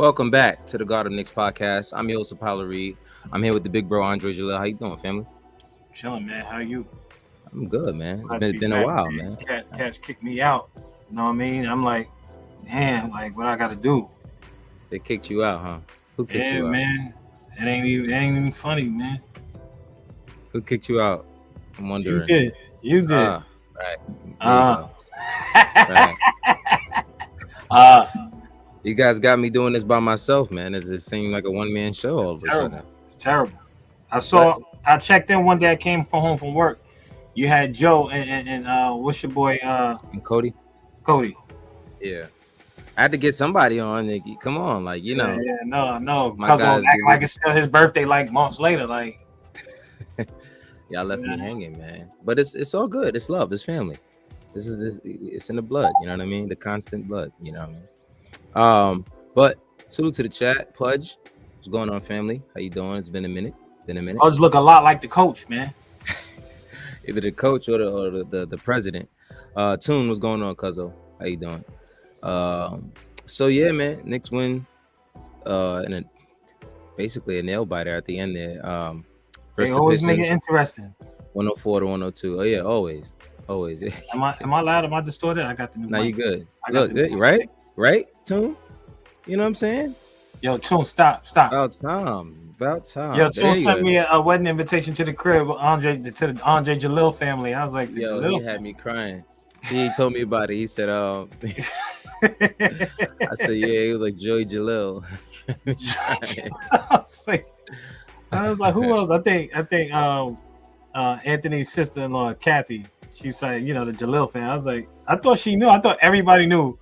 Welcome back to the God of Knicks podcast. I'm your host, Apollo Reed. I'm here with the big bro, Andre Jalil. How you doing, family? Chilling, man. How you? I'm good, man. Glad to be Been a back, while, man. Cats kicked me out. You know what I mean? I'm like, man, like what I got to do? They kicked you out, huh? Who kicked Yeah, you out? man. It ain't even funny, man. Who kicked you out? I'm wondering. You did. Right. There you go. Right. You guys got me doing this by myself, man. It seemed like a one-man show all of a sudden. It's terrible. I checked in one day. I came home from work. You had Joe and what's your boy? And Cody. Yeah. I had to get somebody on, Nikki. Come on, like Yeah, no. My Cousin guys was acting do like it's still his birthday, like months later. Like, y'all left me hanging, man. But it's all good. It's love. It's family. It's in the blood. You know what I mean? The constant blood. You know what I mean? But salute to the chat. Pudge, what's going on, family? How you doing? It's been a minute. Pudge look a lot like the coach, man. Either the coach or the president. Tune, what's going on, Cuzzo? How you doing? So yeah, man, Knicks win. And basically a nail biter at the end there. They always make it interesting. 104 to 102. Oh yeah, always. Am I loud? Am I distorted? I got the new. Now you good. Look good, right, Tune. You know what I'm saying? Yo, Tune, stop. About time. Yo, Tune sent me a wedding invitation to the crib with Andre Jalil family. I was like, yo, Jalil? He had me crying. He told me about it. He said, I said, yeah, he was like Joey Jalil. I was like, who else? I think Anthony's sister-in-law, Kathy. She said, the Jalil fan. I was like, I thought she knew. I thought everybody knew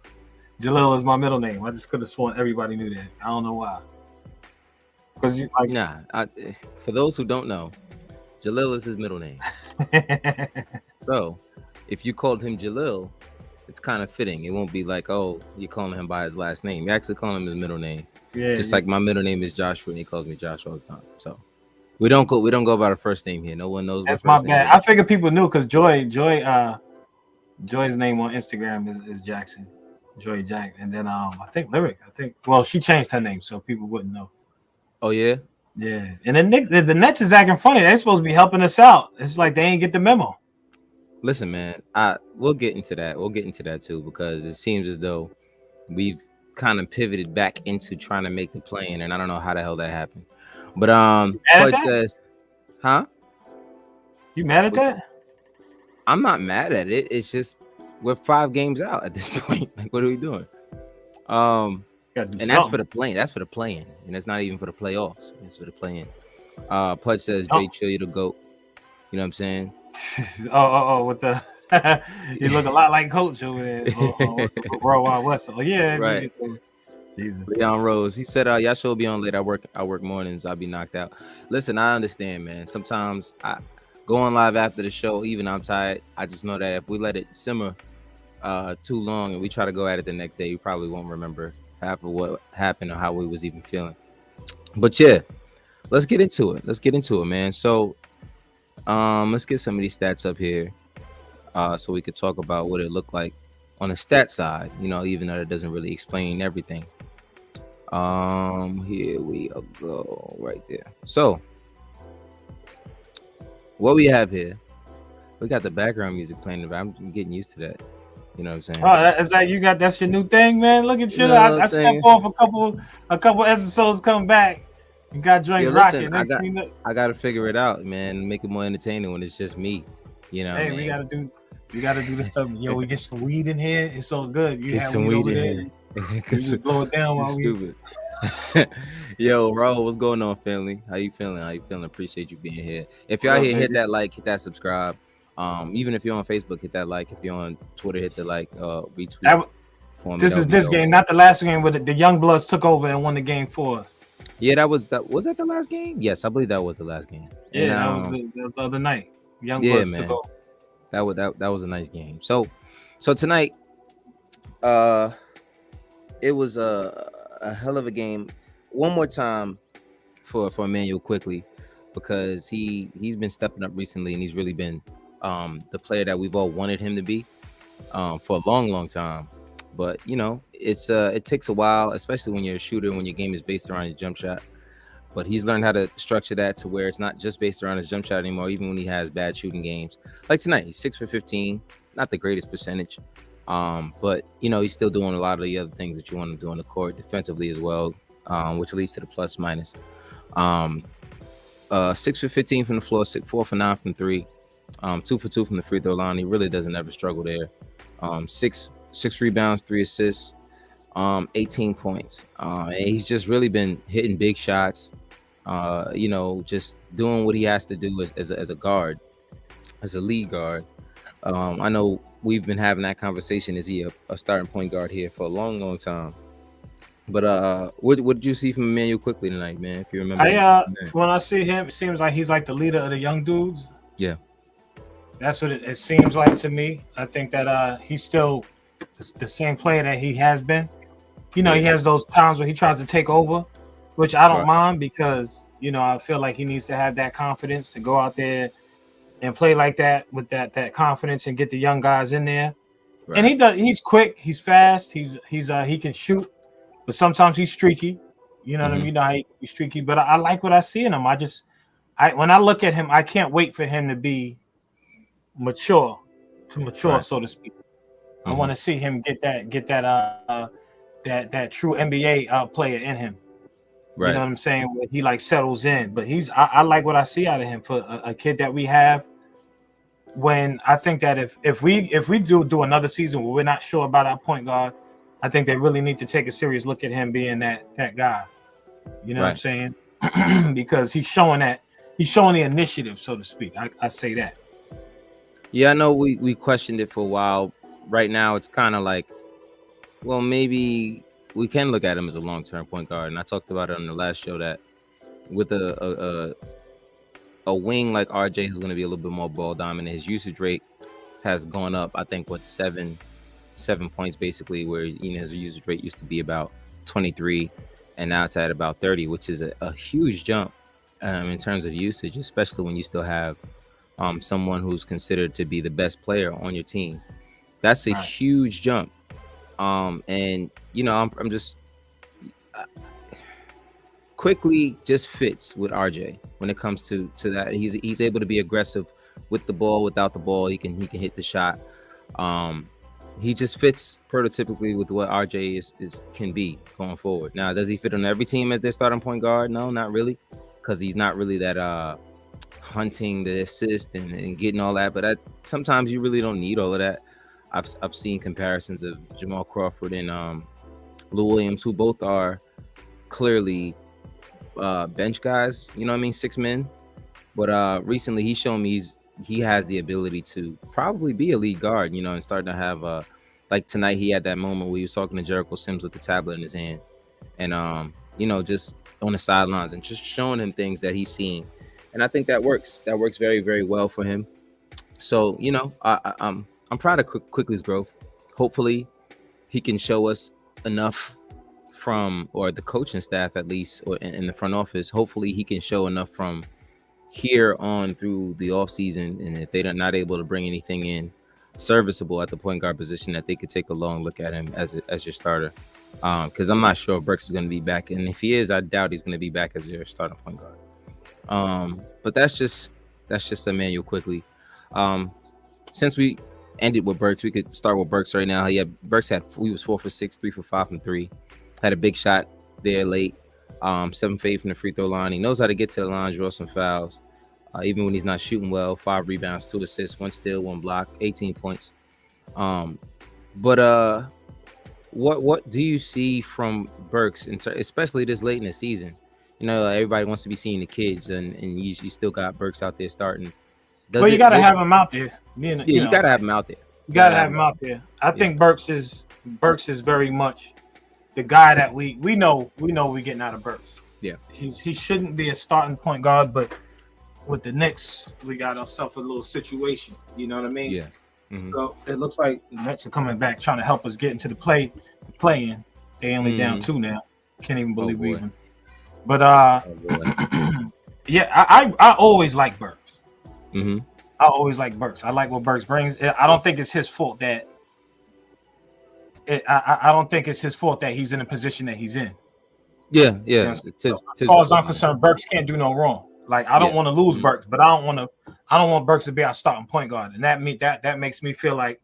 Jalil is my middle name. I just could have sworn everybody knew that. I don't know why. Because for those who don't know, Jalil is his middle name. So if you called him Jalil, it's kind of fitting. It won't be like, oh, you're calling him by his last name. You're actually calling him his middle name. Yeah. Just like my middle name is Joshua, and he calls me Josh all the time. So we don't go by our first name here. No one knows. That's my bad. I figured people knew because Joy's name on Instagram is Jackson. Joy Jack, and then I think Lyric. Well, she changed her name so people wouldn't know. Oh yeah, yeah. And then the Nets is acting funny. They're supposed to be helping us out. It's like they ain't get the memo. Listen, man, we'll get into that. We'll get into that too because it seems as though we've kind of pivoted back into trying to make the play-in, and I don't know how the hell that happened. But Floyd says, huh? You mad at that? I'm not mad at it. It's just we're 5 games out at this point. Like, what are we doing? And that's for the play-in. That's for the play-in, and it's not even for the playoffs. It's for the play-in. Pudge says, "Jay Chill, you the GOAT." You know what I'm saying? With the you look a lot like Coach over there. Worldwide West. Oh yeah, right. Jesus. Leon Rose. He said, "Y'all should be on late. I work mornings. I'll be knocked out." Listen, I understand, man. Sometimes I go on live after the show. Even I'm tired. I just know that if we let it simmer too long and we try to go at it the next day, you probably won't remember half of what happened or how we was even feeling. But yeah, let's get into it, man. So let's get some of these stats up here so we could talk about what it looked like on the stat side, even though it doesn't really explain everything. Here we go right there. So what we have here, we got the background music playing, but I'm getting used to that. You know what I'm saying? Oh, is that that's your new thing, man? Look at you. I stepped off a couple episodes, come back. You got joints rocking. I gotta figure it out, man. Make it more entertaining when it's just me. Hey, we gotta do the stuff. Yo, we get some weed in here. It's all good. You have some weed over there. You just blow it down while we stupid. Yo, Raul, what's going on, family? How you feeling? Appreciate you being here. If y'all here, hit that like, hit that subscribe. Even if you're on Facebook, hit that like. If you're on Twitter, hit the like, retweet. This is this game, not the last game where the Young Bloods took over and won the game for us. Yeah, was that the last game? Yes, I believe that was the last game. Yeah, that was the other night. Young Bloods took over. That was a nice game. So tonight, it was a hell of a game. One more time for Emmanuel quickly, because he's been stepping up recently, and he's really been the player that we've all wanted him to be for a long time. But it takes a while, especially when you're a shooter, when your game is based around your jump shot. But he's learned how to structure that to where it's not just based around his jump shot anymore, even when he has bad shooting games. Like tonight, he's 6 for 15, not the greatest percentage. But he's still doing a lot of the other things that you want to do on the court defensively as well, which leads to the plus minus. 6 for 15 from the floor, 4 for 9 from 3, 2 for 2 from the free throw line. He really doesn't ever struggle there. Six rebounds, 3 assists, 18 points. And he's just really been hitting big shots. Just doing what he has to do as a guard, as a lead guard. I know we've been having that conversation. Is he a starting point guard here for a long, long time? But what did you see from Emmanuel quickly tonight, man? If you remember, when I see him, it seems like he's like the leader of the young dudes. Yeah, that's what it seems like to me. I think that he's still the same player that he has been. He has those times where he tries to take over, which I don't mind because I feel like he needs to have that confidence to go out there and play like that with that confidence and get the young guys in there. Right. And he does. He's quick. He's fast. He can shoot. But sometimes he's streaky, what I mean? You know how he's streaky. But I like what I see in him. When I look at him, I can't wait for him to be mature, right, so to speak. I want to see him get that true NBA player in him. Right. You know what I'm saying? Where he like settles in. But I like what I see out of him for a kid that we have. When I think that if we do another season where we're not sure about our point guard, I think they really need to take a serious look at him being that guy. You know what I'm saying? Because he's showing the initiative, so to speak. I say that. Yeah, I know we questioned it for a while. Right now, it's kind of like, well, maybe we can look at him as a long-term point guard. And I talked about it on the last show that with a wing like RJ, who's going to be a little bit more ball dominant, his usage rate has gone up. I think 7 points basically, where his usage rate used to be about 23 and now it's at about 30, which is a huge jump in terms of usage, especially when you still have someone who's considered to be the best player on your team. That's a huge jump. I'm just quickly just fits with RJ when it comes to that. He's able to be aggressive with the ball, without the ball. He can hit the shot. He just fits prototypically with what RJ can be going forward. Now, does he fit on every team as their starting point guard? No, not really, because he's not really that hunting the assist and getting all that. But sometimes you really don't need all of that. I've seen comparisons of Jamal Crawford and Lou Williams, who both are clearly bench guys. You know what I mean? 6 men. But recently he's shown me he has the ability to probably be a lead guard, and starting to have like tonight he had that moment where he was talking to Jericho Sims with the tablet in his hand, and just on the sidelines and just showing him things that he's seeing, and I think that works very, very well for him. So I'm proud of Quickly's growth. Hopefully he can show us enough or the coaching staff at least, or in the front office, hopefully he can show enough from here on through the off season, and if they're not able to bring anything in serviceable at the point guard position, that they could take a long look at him as your starter. Because I'm not sure Burks is going to be back, and if he is, I doubt he's going to be back as your starting point guard. But that's just Emmanuel quickly. Since we ended with Burks, we could start with Burks right now. He was 4 for 6, 3 for 5 from 3. Had a big shot there late. 7 for 8 from the free throw line. He knows how to get to the line, draw some fouls. Even when he's not shooting well, 5 rebounds, 2 assists, 1 steal, 1 block, 18 points. But what do you see from Burks, especially this late in the season? Everybody wants to be seeing the kids, and you still got Burks out there starting. You got to have him out there. You got to have him out there. You got to have him out there. I think Burks is very much the guy that we know we're getting out of Burks. Yeah, he shouldn't be a starting point guard, but with the Knicks, we got ourselves a little situation. You know what I mean? Yeah. Mm-hmm. So it looks like the Knicks are coming back, trying to help us get into the play-in. They only down 2 now. Can't even believe we even. But yeah, I always like Burks. Mm-hmm. I always like Burks. I like what Burks brings. I don't think it's his fault that I don't think it's his fault that he's in the position that he's in. Yeah. You know, so, as far as I'm concerned, Burks can't do no wrong. Like I don't want to lose Burks, but I don't want Burks to be our starting point guard, and that makes me feel like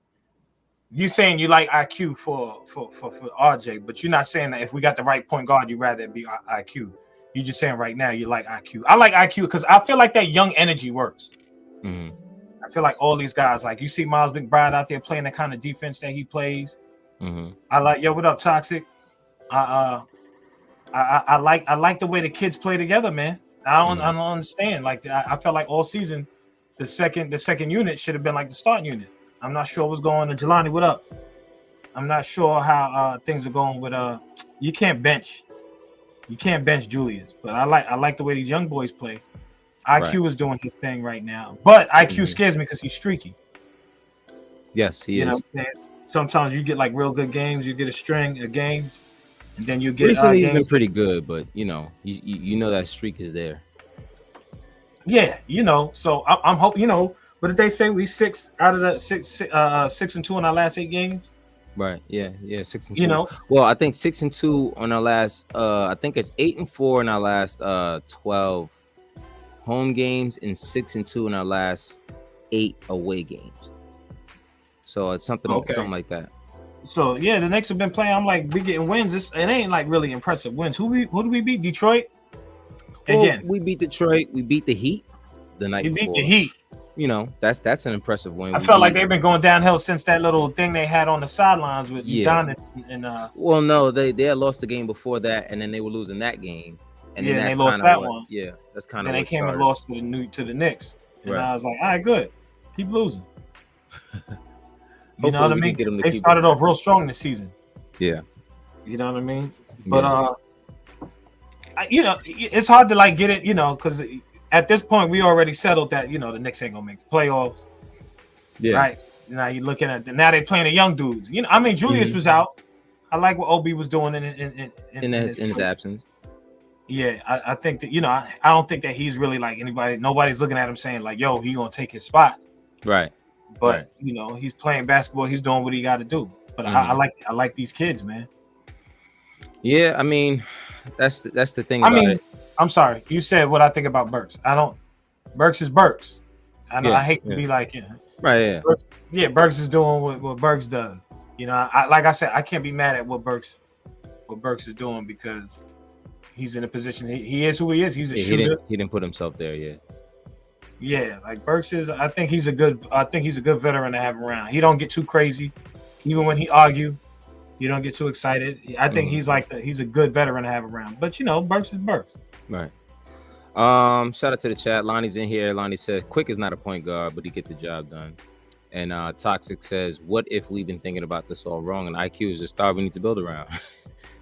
you saying you like IQ for RJ, but you're not saying that if we got the right point guard, you'd rather it be IQ. You're just saying right now you like IQ. I like IQ because I feel like that young energy works. Mm-hmm. I feel like all these guys, like you see Miles McBride out there playing the kind of defense that he plays. Mm-hmm. I like, yo, what up, Toxic? I like the way the kids play together, man. I don't understand. Like I felt like all season, the second unit should have been like the starting unit. I'm not sure what's going on. Jelani, what up? I'm not sure how things are going with you can't bench Julius, but I like the way these young boys play. IQ is doing his thing right now, but IQ scares me because he's streaky. Yes, he is. Know what I'm saying? Sometimes you get like real good games, you get a string of games, and then you get recently he's been pretty good, but you know that streak is there. Yeah, so I'm hoping, what did they say? We 6 out of the 6-2 in our last 8 games. Right. Yeah. 6-2. Well, I think 6-2 on our last. I think it's 8-4 in our last 12 home games and 6-2 in our last 8 away games. So it's something like that. So yeah, the Knicks have been playing. I'm like, we getting wins. It ain't like really impressive wins. Who do we beat? Detroit. Again, we beat Detroit. We beat the Heat the night before. We beat the Heat. That's an impressive win. I felt like they've been going downhill since that little thing they had on the sidelines with Giannis and Well, no, they had lost the game before that, and then they were losing that game, and then they lost that one. Yeah, that's kind of. And they came and lost to the Knicks, and I was like, all right, good, keep losing. You know what I mean? They started off real strong this season. Yeah. You know what I mean? But it's hard to like get it, because at this point we already settled that the Knicks ain't gonna make the playoffs. Yeah. Right. Now you're looking at now they playing the young dudes. Julius was out. I like what Obi was doing in his absence. Yeah, I think that I don't think that he's really like anybody. Nobody's looking at him saying like, "Yo, he gonna take his spot." Right. But he's playing basketball. He's doing what he got to do. But I like these kids, man. Yeah, I mean, that's the thing. It. I'm sorry. You said what I think about Burks. Burks is Burks. I hate to be like, right. Yeah. Burks is doing what Burks does. Like I said, I can't be mad at what Burks is doing because he's in a position. He is who he is. He's a shooter. He didn't put himself there yet. Yeah, like Burks is. I think he's a good veteran to have around. He don't get too crazy, even when he argue. You don't get too excited. I think he's a good veteran to have around. But Burks is Burks. Right. Shout out to the chat. Lonnie's in here. Lonnie says, "Quick is not a point guard, but he get the job done." And Toxic says, "What if we've been thinking about this all wrong? And IQ is a star we need to build around."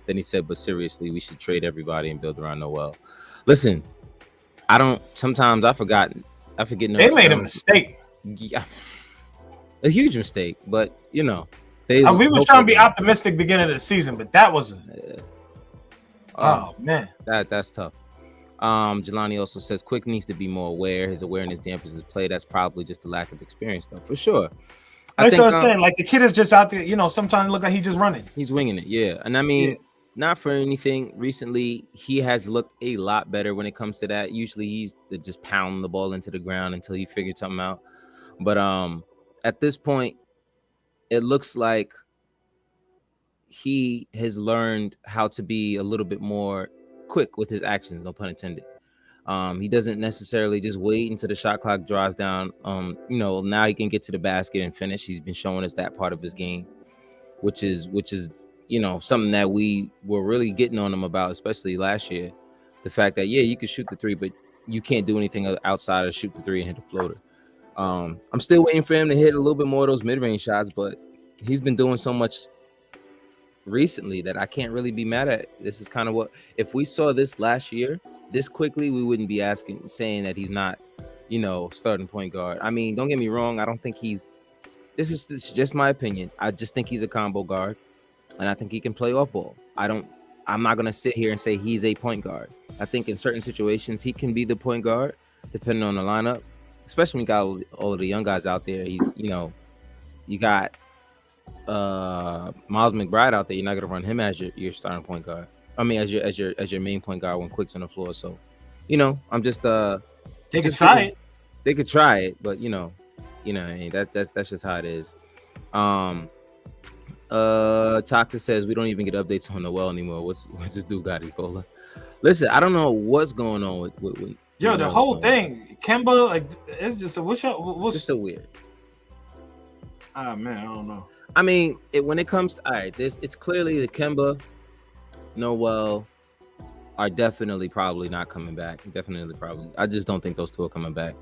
Then he said, "But seriously, we should trade everybody and build around Noel." Listen, sometimes I forget. They made a mistake. Yeah, a huge mistake. But we were trying to be optimistic beginning of the season, but that was man, that's tough. Jelani also says Quick needs to be more aware. His awareness dampens his play. That's probably just the lack of experience, though, for sure. That's what I'm saying. Like the kid is just out there. Sometimes it look like he's just running. He's winging it, yeah. And I mean. Not for anything. Recently, he has looked a lot better when it comes to that. Usually, he's just pounding the ball into the ground until he figured something out. But at this point, it looks like he has learned how to be a little bit more quick with his actions. No pun intended. He doesn't necessarily just wait until the shot clock drives down. Now he can get to the basket and finish. He's been showing us that part of his game, which is. Something that we were really getting on him about, especially last year. The fact that, you can shoot the three, but you can't do anything outside of shoot the three and hit the floater. I'm still waiting for him to hit a little bit more of those mid-range shots, but he's been doing so much recently that I can't really be mad at. This is kind of what, if we saw this last year, this quickly, we wouldn't be saying that he's not, starting point guard. I mean, don't get me wrong. I don't think this is just my opinion. I just think he's a combo guard. And I think he can play off ball. I'm not going to sit here and say he's a point guard. I think in certain situations, he can be the point guard, depending on the lineup, especially when you got all of the young guys out there. You got Miles McBride out there, you're not gonna run him as your starting point guard. I mean, as your main point guard when Quick's on the floor. So, I'm just they could try it. They could try it, but that's just how it is. Toxic says we don't even get updates on Noel anymore. What's this dude got, Ebola? Listen, I don't know what's going on with the whole thing, Kemba, like it's just what's just so weird. Ah man, I don't know. I mean, when it comes to, all right, it's clearly the Kemba, Noel are definitely probably not coming back. Definitely probably. I just don't think those two are coming back.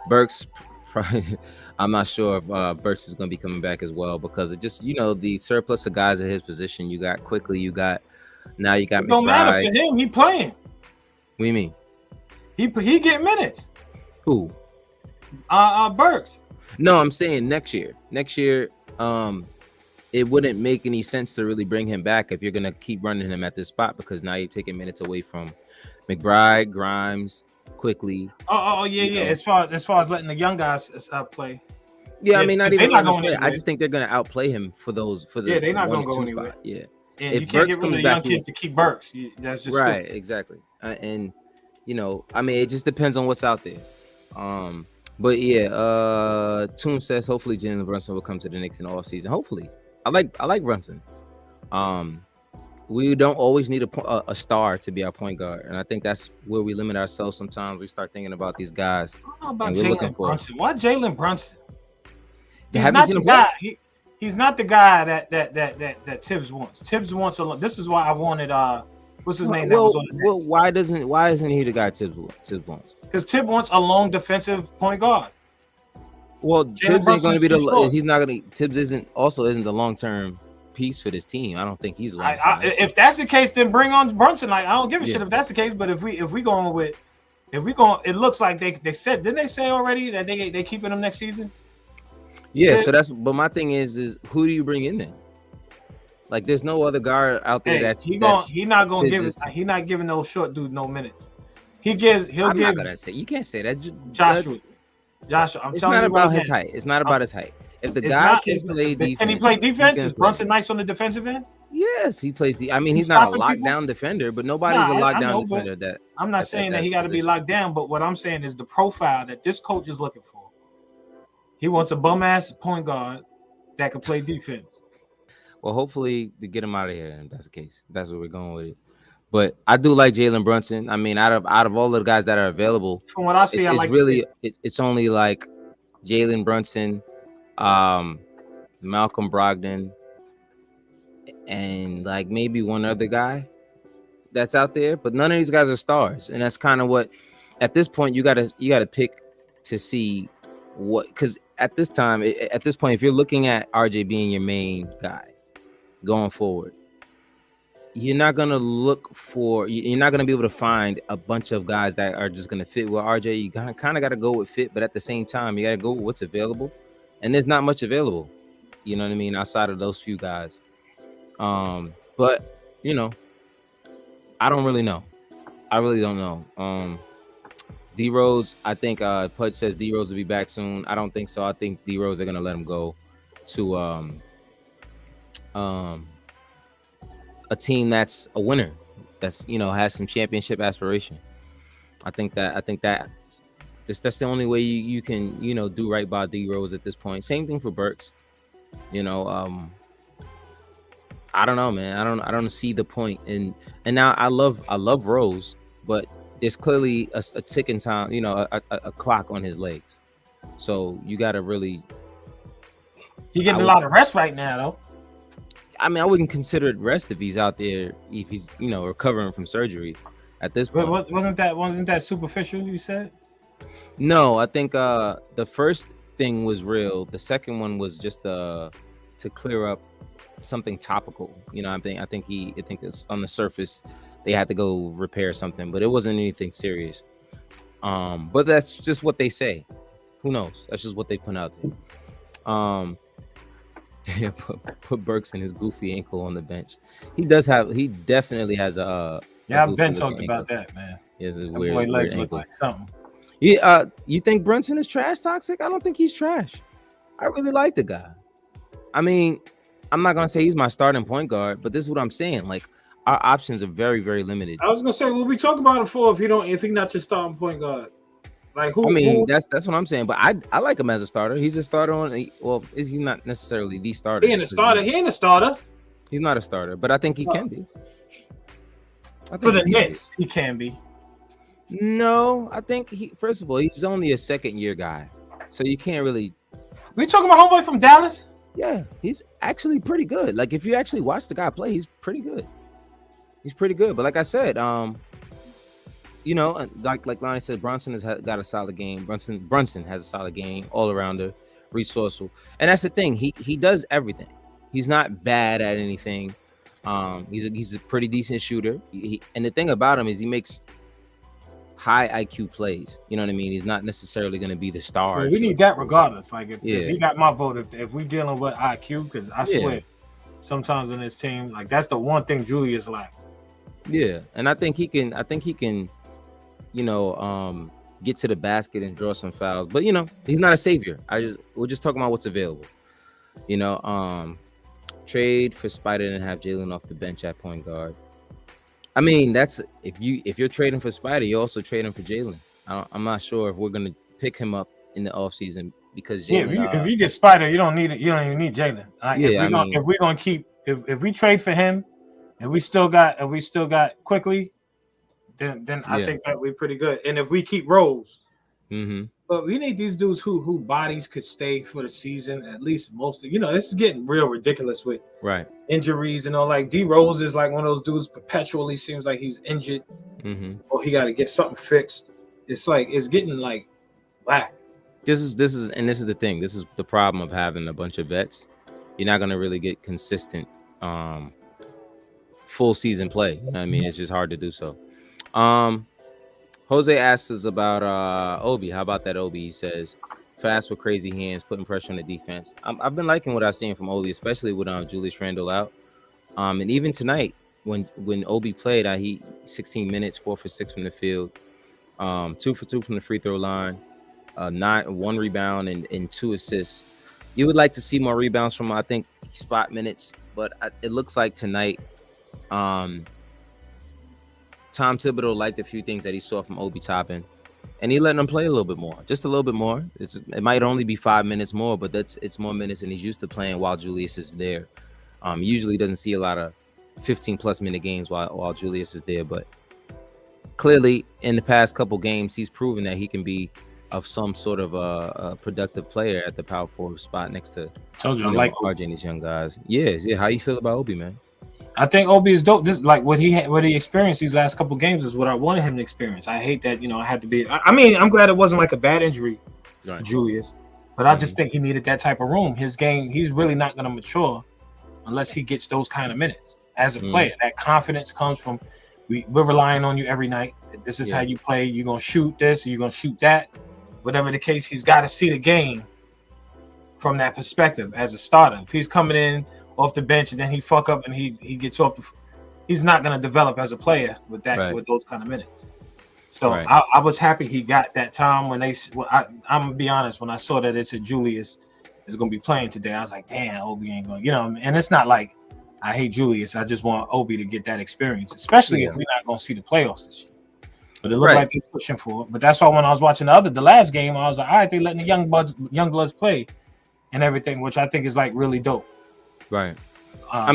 Burks probably, I'm not sure if Burks is going to be coming back as well, because it just, the surplus of guys at his position. You got Quickly, you got McBride. Don't matter for him. He playing. What do you mean? He get minutes. Who? Burks. No, I'm saying next year. Next year, it wouldn't make any sense to really bring him back if you're gonna keep running him at this spot, because now you're taking minutes away from McBride, Grimes, Quickly. Yeah. As far as letting the young guys play. Yeah, I mean, not even not going. I just think they're gonna outplay him for those. They're not gonna go anywhere. Spot. Yeah, and you can't get rid of the young kids to keep Burks. That's just right. Stupid. Exactly. And I mean, it just depends on what's out there. But yeah, Toon says hopefully Jalen Brunson will come to the Knicks in the offseason. Hopefully, I like Brunson. We don't always need a star to be our point guard, and I think that's where we limit ourselves. Sometimes we start thinking about these guys. I don't know about Jalen Brunson. Why Jalen Brunson? He's not the guy that Tibbs wants. Tibbs wants a. This is why I wanted what's his name? Why isn't he the guy Tibbs wants? Because Tibbs wants a long defensive point guard. Well, Tibbs ain't going to be he's not going to. Tibbs isn't the long term piece for this team. I don't think he's long term. If that's the case, then bring on Brunson. Like, I don't give a shit if that's the case. But if we going, it looks like they said, didn't they say already that they keeping him next season? Yeah. So but my thing is who do you bring in then? Like, there's no other guard out there he's not giving no short dude no minutes. I'm not gonna say, you can't say that. Joshua, it's not about his height. It's not about his height. If the guy can play defense, can he play defense? Is Brunson nice on the defensive end? Yes, he plays. I mean, he's not a lockdown defender, but nobody's a lockdown defender. I'm not saying that he got to be locked down, but what I'm saying is the profile that this coach is looking for. He wants a bum ass point guard that can play defense. Well, hopefully to get him out of here, if that's the case. That's where we're going with it. But I do like Jalen Brunson. I mean, out of all the guys that are available, from what I see, it's only like Jalen Brunson, Malcolm Brogdon, and like maybe one other guy that's out there. But none of these guys are stars, and that's kind of what at this point you gotta pick to see what, because at this point, if you're looking at RJ being your main guy going forward, you're not gonna be able to find a bunch of guys that are just gonna fit with RJ. You kind of got to go with fit, but at the same time, you got to go with what's available, and there's not much available. You know what I mean? Outside of those few guys, but I don't really know. I really don't know. D Rose, I think Pudge says D Rose will be back soon. I don't think so. I think D Rose are gonna let him go to a team that's a winner, that's has some championship aspiration. I think that's the only way you can do right by D Rose at this point. Same thing for Burks. I don't know, man. I don't see the point. And now I love Rose, but there's clearly a ticking time, a clock on his legs. So you got to really. He's getting a lot of rest right now, though. I mean, I wouldn't consider it rest if he's out there, if he's recovering from surgery at this point. Wasn't that superficial, you said? No, I think the first thing was real. The second one was just to clear up something topical. I think it's on the surface. They had to go repair something, but it wasn't anything serious. But that's just what they say. Who knows? That's just what they put out there. Yeah, put Burks and his goofy ankle on the bench. He definitely has a. Yeah, I've been talked about that, man. He has a weird legs ankle. look like something. Yeah, you think Brunson is trash, Toxic? I don't think he's trash. I really like the guy. I mean, I'm not gonna say he's my starting point guard, but this is what I'm saying. Like our options are very, very limited. I was gonna say, well, we talk about it for if he's not your starting point guard. Like I mean, who? that's what I'm saying. But I like him as a starter. He's a starter on. Well, is he not necessarily the starter? He ain't a starter. He ain't a starter He's not a starter, but I think he can be. For the Knicks, he can be. No, I think first of all, he's only a second year guy, so you can't really. We talking about homeboy from Dallas? Yeah, he's actually pretty good. Like if you actually watch the guy play, he's pretty good. He's pretty good. But like I said, you know, like Lonnie said, Brunson has got a solid game. Brunson has a solid game, all arounder, resourceful, and that's the thing. He does everything. He's not bad at anything. He's a pretty decent shooter. And the thing about him is he makes high IQ plays. You know what I mean? He's not necessarily going to be the star. Well, we need that regardless. Like if he got my vote, if we dealing with IQ, because I swear, sometimes in this team, like that's the one thing Julius lacks. Yeah, and I think he can, you know, get to the basket and draw some fouls. But you know, he's not a savior. We're just talking about what's available. You know, trade for Spider and have Jalen off the bench at point guard. I mean, that's if you're trading for Spider, you're also trading for Jalen. I'm not sure if we're gonna pick him up in the offseason because Jalen. If you get Spider, you don't even need Jalen. If we trade for him, and we still got quickly, then I think that we're pretty good. And if we keep Rose, but we need these dudes who bodies could stay for the season at least most of. You know, this is getting real ridiculous with injuries and all. Like D Rose is like one of those dudes perpetually seems like he's injured, or he got to get something fixed. It's like it's getting like whack. This is the thing. This is the problem of having a bunch of vets. You're not gonna really get consistent full season play. You know what I mean, it's just hard to do so. Jose asks us about Obi. How about that, Obi? He says, fast with crazy hands, putting pressure on the defense. I've been liking what I've seen from Obi, especially with Julius Randle out. And even tonight, when Obi played, he 16 minutes, 4 for 6 from the field, 2 for 2 from the free throw line, 1 rebound and 2 assists. You would like to see more rebounds from, I think, spot minutes, but it looks like tonight, Tom Thibodeau liked a few things that he saw from Obi Toppin, and he letting him play a little bit more, just a little bit more. It might only be 5 minutes more, but it's more minutes than he's used to playing while Julius is there. He usually doesn't see a lot of 15-plus minute games while Julius is there, but clearly in the past couple games, he's proven that he can be of some sort of a productive player at the power forward spot next to RJ and these young guys. Yeah. How you feel about Obi, man? I think Obi is dope. This like what he experienced these last couple games is what I wanted him to experience. I hate that I had to be. I mean, I'm glad it wasn't like a bad injury for Julius, but I just think he needed that type of room. His game, he's really not going to mature unless he gets those kind of minutes as a player. That confidence comes from we're relying on you every night. This is how you play. You're gonna shoot this. You're gonna shoot that. Whatever the case, he's got to see the game from that perspective as a starter. If he's coming in off the bench and then he fuck up and he gets off he's not going to develop as a player with that with those kind of minutes. So I was happy he got that time when I'm gonna be honest, when I saw that it said Julius is going to be playing today, I was like, damn, Obi ain't going, and it's not like I hate Julius. I just want Obi to get that experience, especially if we're not going to see the playoffs this year. But it looked like they're pushing for it. But that's why when I was watching the last game, I was like, all right, they letting the young bloods play and everything, which I think is like really dope. Right. I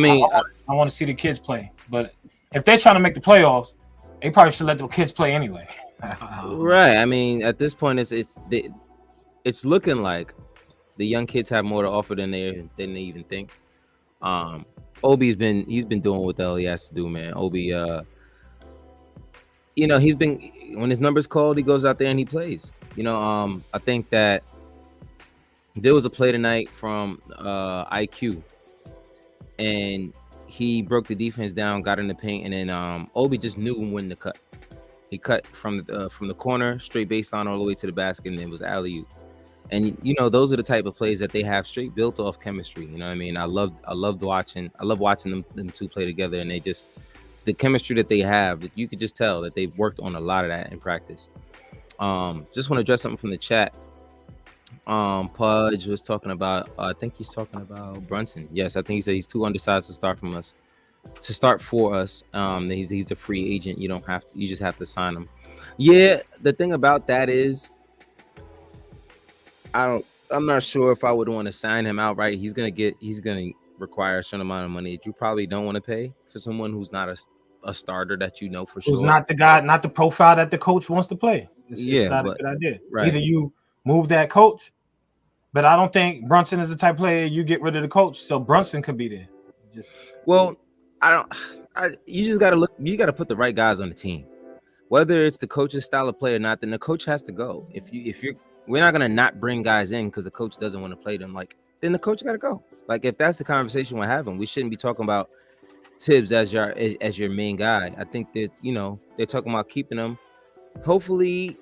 want to see the kids play, but if they're trying to make the playoffs, they probably should let the kids play anyway. Right. I mean, at this point, it's looking like the young kids have more to offer than they even think. Obi's been doing what the hell he has to do, man. Obi, he's been, when his number's called, he goes out there and he plays. I think that there was a play tonight from IQ. And he broke the defense down, got in the paint, and then Obi just knew when to cut. He cut from the corner, straight baseline all the way to the basket, and it was alley-oop. And those are the type of plays that they have straight built off chemistry. You know what I mean? I love watching them two play together, and the chemistry that they have, you could just tell that they've worked on a lot of that in practice. Just want to address something from the chat. Pudge was talking about. I think he's talking about Brunson. Yes, I think he said he's too undersized to start from us. To start for us. He's a free agent. You don't have to. You just have to sign him. Yeah. The thing about that is, I'm not sure if I would want to sign him outright. He's gonna require a certain amount of money that you probably don't want to pay for someone who's not a starter that you know for Who's sure. not the guy, not the profile that the coach wants to play. It's Yeah, not a but good idea. right. Either you move that coach, but I don't think Brunson is the type of player you get rid of the coach, so Brunson could be there. Well, I don't. You just gotta look. You gotta put the right guys on the team. Whether it's the coach's style of play or not, then the coach has to go. We're not gonna not bring guys in because the coach doesn't want to play them. Like, then the coach got to go. Like, if that's the conversation we're having, we shouldn't be talking about Tibbs as your main guy. I think that they're talking about keeping him. Hopefully,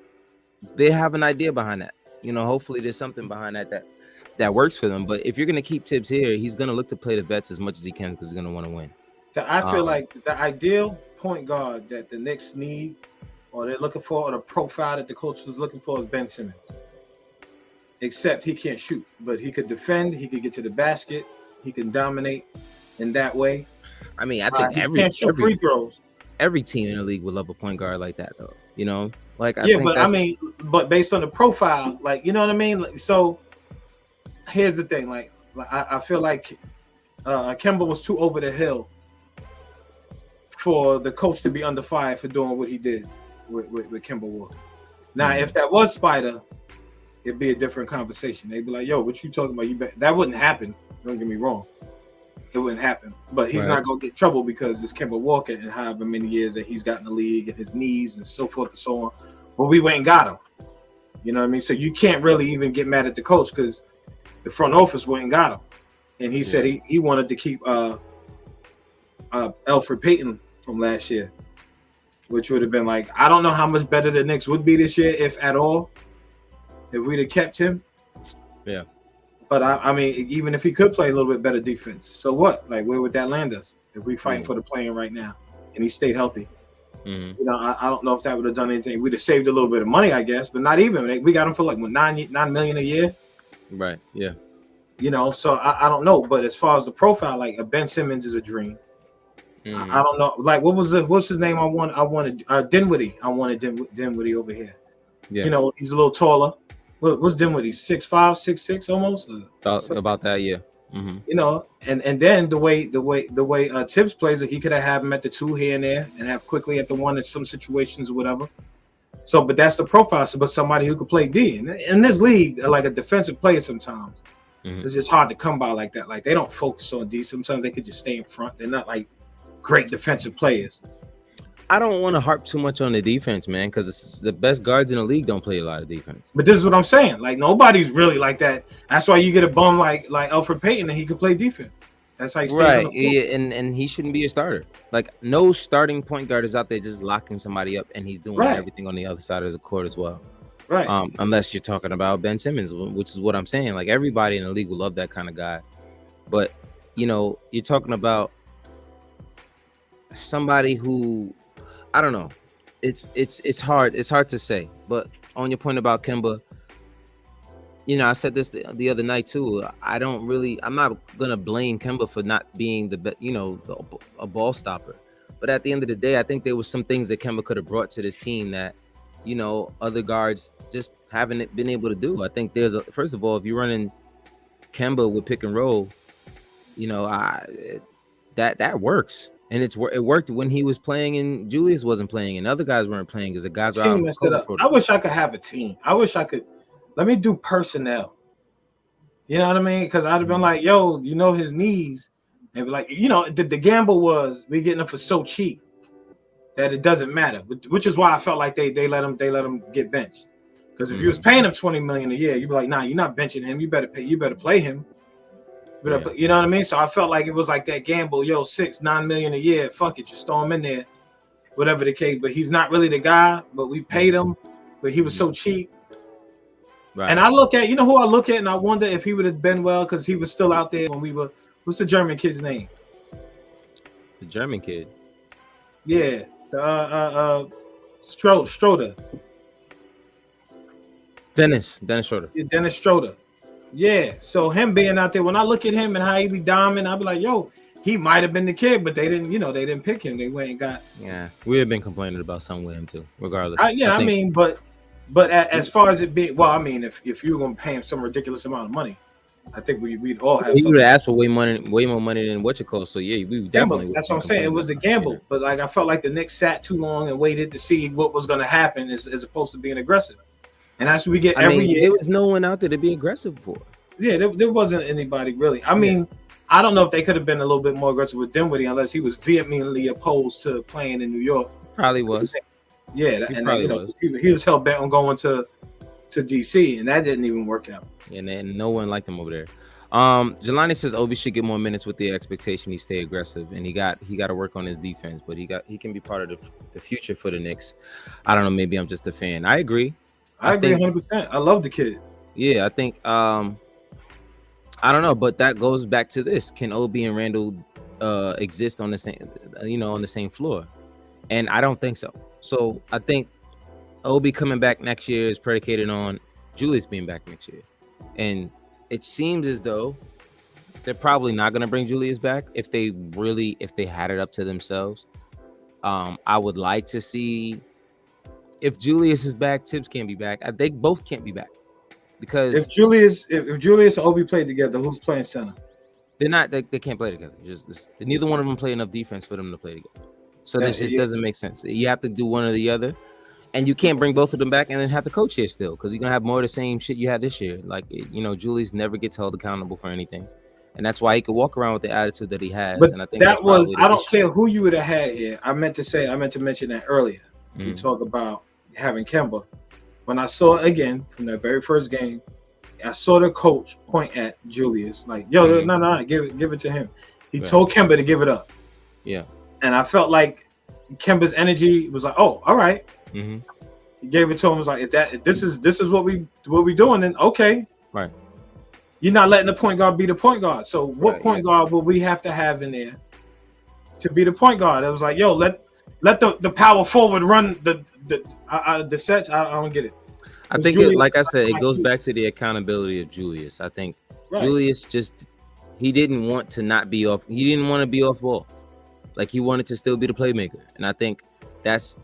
they have an idea behind that. Hopefully there's something behind that works for them. But if you're gonna keep Tibbs here, he's gonna look to play the vets as much as he can because he's gonna want to win. I feel like the ideal point guard that the Knicks need, or they're looking for, or the profile that the coach was looking for, is Ben Simmons. Except he can't shoot, but he could defend. He could get to the basket. He can dominate in that way. I mean, I think every free throws. Every team in the league would love a point guard like that, though. But based on the profile, like, you know what I mean. Like, so here's the thing. Like I feel like Kemba was too over the hill for the coach to be under fire for doing what he did with Kemba Walker. Now, if that was Spider, it'd be a different conversation. They'd be like, "Yo, what you talking about? That wouldn't happen." Don't get me wrong, it wouldn't happen. But he's not gonna get trouble because it's Kemba Walker and however many years that he's got in the league and his knees and so forth and so on. But we went and got him. You know what I mean? So you can't really even get mad at the coach because the front office went and got him, and he said he wanted to keep Elfrid Payton from last year, which would have been like, I don't know how much better the Knicks would be this year, if at all, if we'd have kept him. Yeah. But I mean, even if he could play a little bit better defense, so what? Like, where would that land us if we fighting for the play-in right now and he stayed healthy? You know, I don't know if that would have done anything. We'd have saved a little bit of money, I guess, but not even. We got him for like $9 million a year. Right. Yeah. You know, so I don't know. But as far as the profile, like, Ben Simmons is a dream. I don't know. Like, what's his name? I wanted Dinwiddie. I wanted Dinwiddie over here. Yeah. You know, he's a little taller. What's Dinwiddie? 6'5", 6'6", almost. About that, yeah. You know, and then the way Tibbs plays, he could have him at the 2 here and there, and have quickly at the 1 in some situations or whatever. So, but that's the profile. So, but somebody who could play D in this league, like a defensive player, sometimes it's just hard to come by like that. Like, they don't focus on D. Sometimes they could just stay in front. They're not like great defensive players. I don't want to harp too much on the defense, man, because the best guards in the league don't play a lot of defense. But this is what I'm saying. Like, nobody's really like that. That's why you get a bum like Elfrid Payton, and he could play defense. That's how he stays on the floor. Yeah, and he shouldn't be a starter. Like, no starting point guard is out there just locking somebody up, and he's doing everything on the other side of the court as well. Right. Unless you're talking about Ben Simmons, which is what I'm saying. Like, everybody in the league will love that kind of guy. But, you know, you're talking about somebody who, I don't know. It's hard. It's hard to say. But on your point about Kemba, you know, I said this the other night too. I'm not gonna blame Kemba for not being a ball stopper. But at the end of the day, I think there was some things that Kemba could have brought to this team that, you know, other guards just haven't been able to do. I think first of all, if you're running Kemba with pick and roll, you know, that works. And it worked when he was playing and Julius wasn't playing and other guys weren't playing because the guys are out. I wish I could have a team. I wish I could. Let me do personnel. You know what I mean? Because I'd have been like, yo, you know, his knees. And be like, you know, the gamble was we getting him for so cheap that it doesn't matter. Which is why I felt like they let him get benched. Because if you was paying him $20 million a year, you'd be like, nah, you're not benching him. You better play him. You know what I mean? So I felt like it was like that gamble, yo, $9 million a year. Fuck it, just throw him in there. Whatever the case. But he's not really the guy, but we paid him, but he was so cheap. Right. And I look at, you know who I look at, and I wonder if he would have been well because he was still out there when we were. What's the German kid's name? The German kid. Yeah, Schroeder. Dennis Schroeder. Yeah, Dennis Schroeder. Yeah. So him being out there, when I look at him and how he be dominant, I'll be like, yo, he might have been the kid, but they didn't, they didn't pick him. They went and got. Yeah, we have been complaining about something with him too. Regardless, I mean, but as far as it being, well, I mean, if you were gonna pay him some ridiculous amount of money, I think we'd all have. He would have asked for way more money than what you cost. So yeah, we definitely. That's what I'm saying. It was the gamble, yeah. But like I felt like the Knicks sat too long and waited to see what was going to happen, as opposed to being aggressive. And that's what we get every year. There was no one out there to be aggressive for. Yeah, there wasn't anybody really. I mean, I don't know if they could have been a little bit more aggressive with Dinwiddie, unless he was vehemently opposed to playing in New York. Probably was. Yeah, he was hell bent on going to DC, and that didn't even work out. And then no one liked him over there. Jelani says Obi should get more minutes with the expectation he stay aggressive, and he got to work on his defense, but he can be part of the future for the Knicks. I don't know, maybe I'm just a fan. I agree. I agree 100%. I love the kid. Yeah, I think I don't know, but that goes back to this: can Obi and Randall exist on the same, on the same floor? And I don't think so. So I think Obi coming back next year is predicated on Julius being back next year, and it seems as though they're probably not going to bring Julius back if they had it up to themselves. I would like to see if Julius is back, Tibbs can't be back. They both can't be back because if Julius and Obi play together, who's playing center? They're not. They can't play together. Neither one of them play enough defense for them to play together. So this just doesn't make sense. You have to do one or the other. And you can't bring both of them back and then have the coach here still, because you're gonna have more of the same shit you had this year. Like, Julius never gets held accountable for anything, and that's why he could walk around with the attitude that he has. But and I think I don't care who you would have had here. I meant to mention that earlier. We talk about having Kemba. When I saw it again from that very first game, I saw the coach point at Julius like, "Yo, no, give it to him." He told Kemba to give it up. Yeah, and I felt like Kemba's energy was like, "Oh, all right." Mm-hmm. He gave it to him. Was like, if this is what we doing, then okay, right. You're not letting the point guard be the point guard. So what point guard will we have to have in there to be the point guard? It was like, yo, let the power forward run the sets. I don't get it. I think like I said, it goes back to the accountability of Julius. I think Julius he didn't want to not be off. He didn't want to be off ball. Like, he wanted to still be the playmaker, and I think that's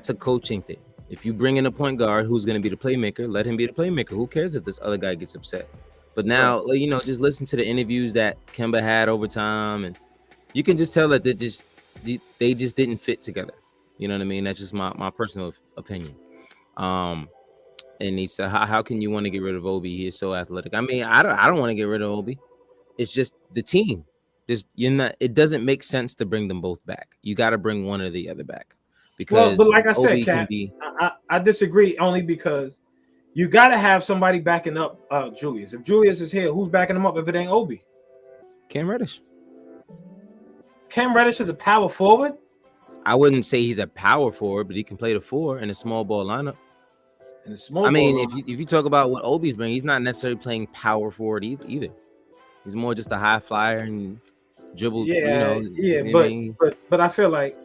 a coaching thing. If you bring in a point guard who's going to be the playmaker, let him be the playmaker. Who cares if this other guy gets upset? But now, just listen to the interviews that Kemba had over time, and you can just tell that they just didn't fit together. You know what I mean? That's just my personal opinion. And he said, how can you want to get rid of Obi? He is so athletic. I mean, I don't want to get rid of Obi. It's just the team. It doesn't make sense to bring them both back. You got to bring one or the other back. Because but like I said, Cap, I disagree only because you got to have somebody backing up Julius. If Julius is here, who's backing him up if it ain't Obi? Cam Reddish. Cam Reddish is a power forward? I wouldn't say he's a power forward, but he can play the 4 in a small ball lineup. If you talk about what Obi's bringing, he's not necessarily playing power forward either. He's more just a high flyer and dribble. But I feel like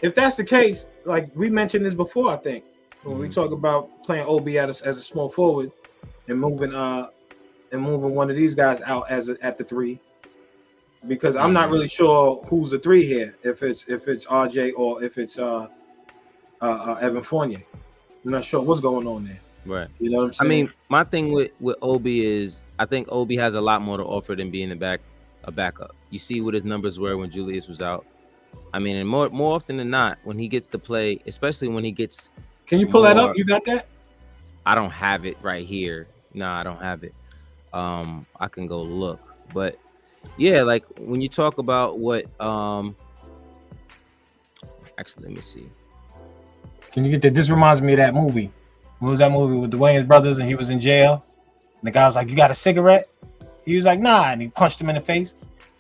if that's the case, like we mentioned this before, I think when we talk about playing Obi as a small forward and moving one of these guys out at the 3, because I'm not really sure who's the 3 here. If it's RJ or if it's Evan Fournier, I'm not sure what's going on there. Right. You know what I'm saying? I mean, my thing with Obi is I think Obi has a lot more to offer than being a backup. You see what his numbers were when Julius was out. I mean, and more often than not, when he gets to play, especially when he gets. Can you pull that up? You got that? I don't have it right here. No, I don't have it. I can go look, but yeah, like when you talk about what, actually, let me see. Can you get that? This reminds me of that movie. What was that movie with the Wayans brothers and he was in jail? And the guy was like, "You got a cigarette?" He was like, "Nah," and he punched him in the face.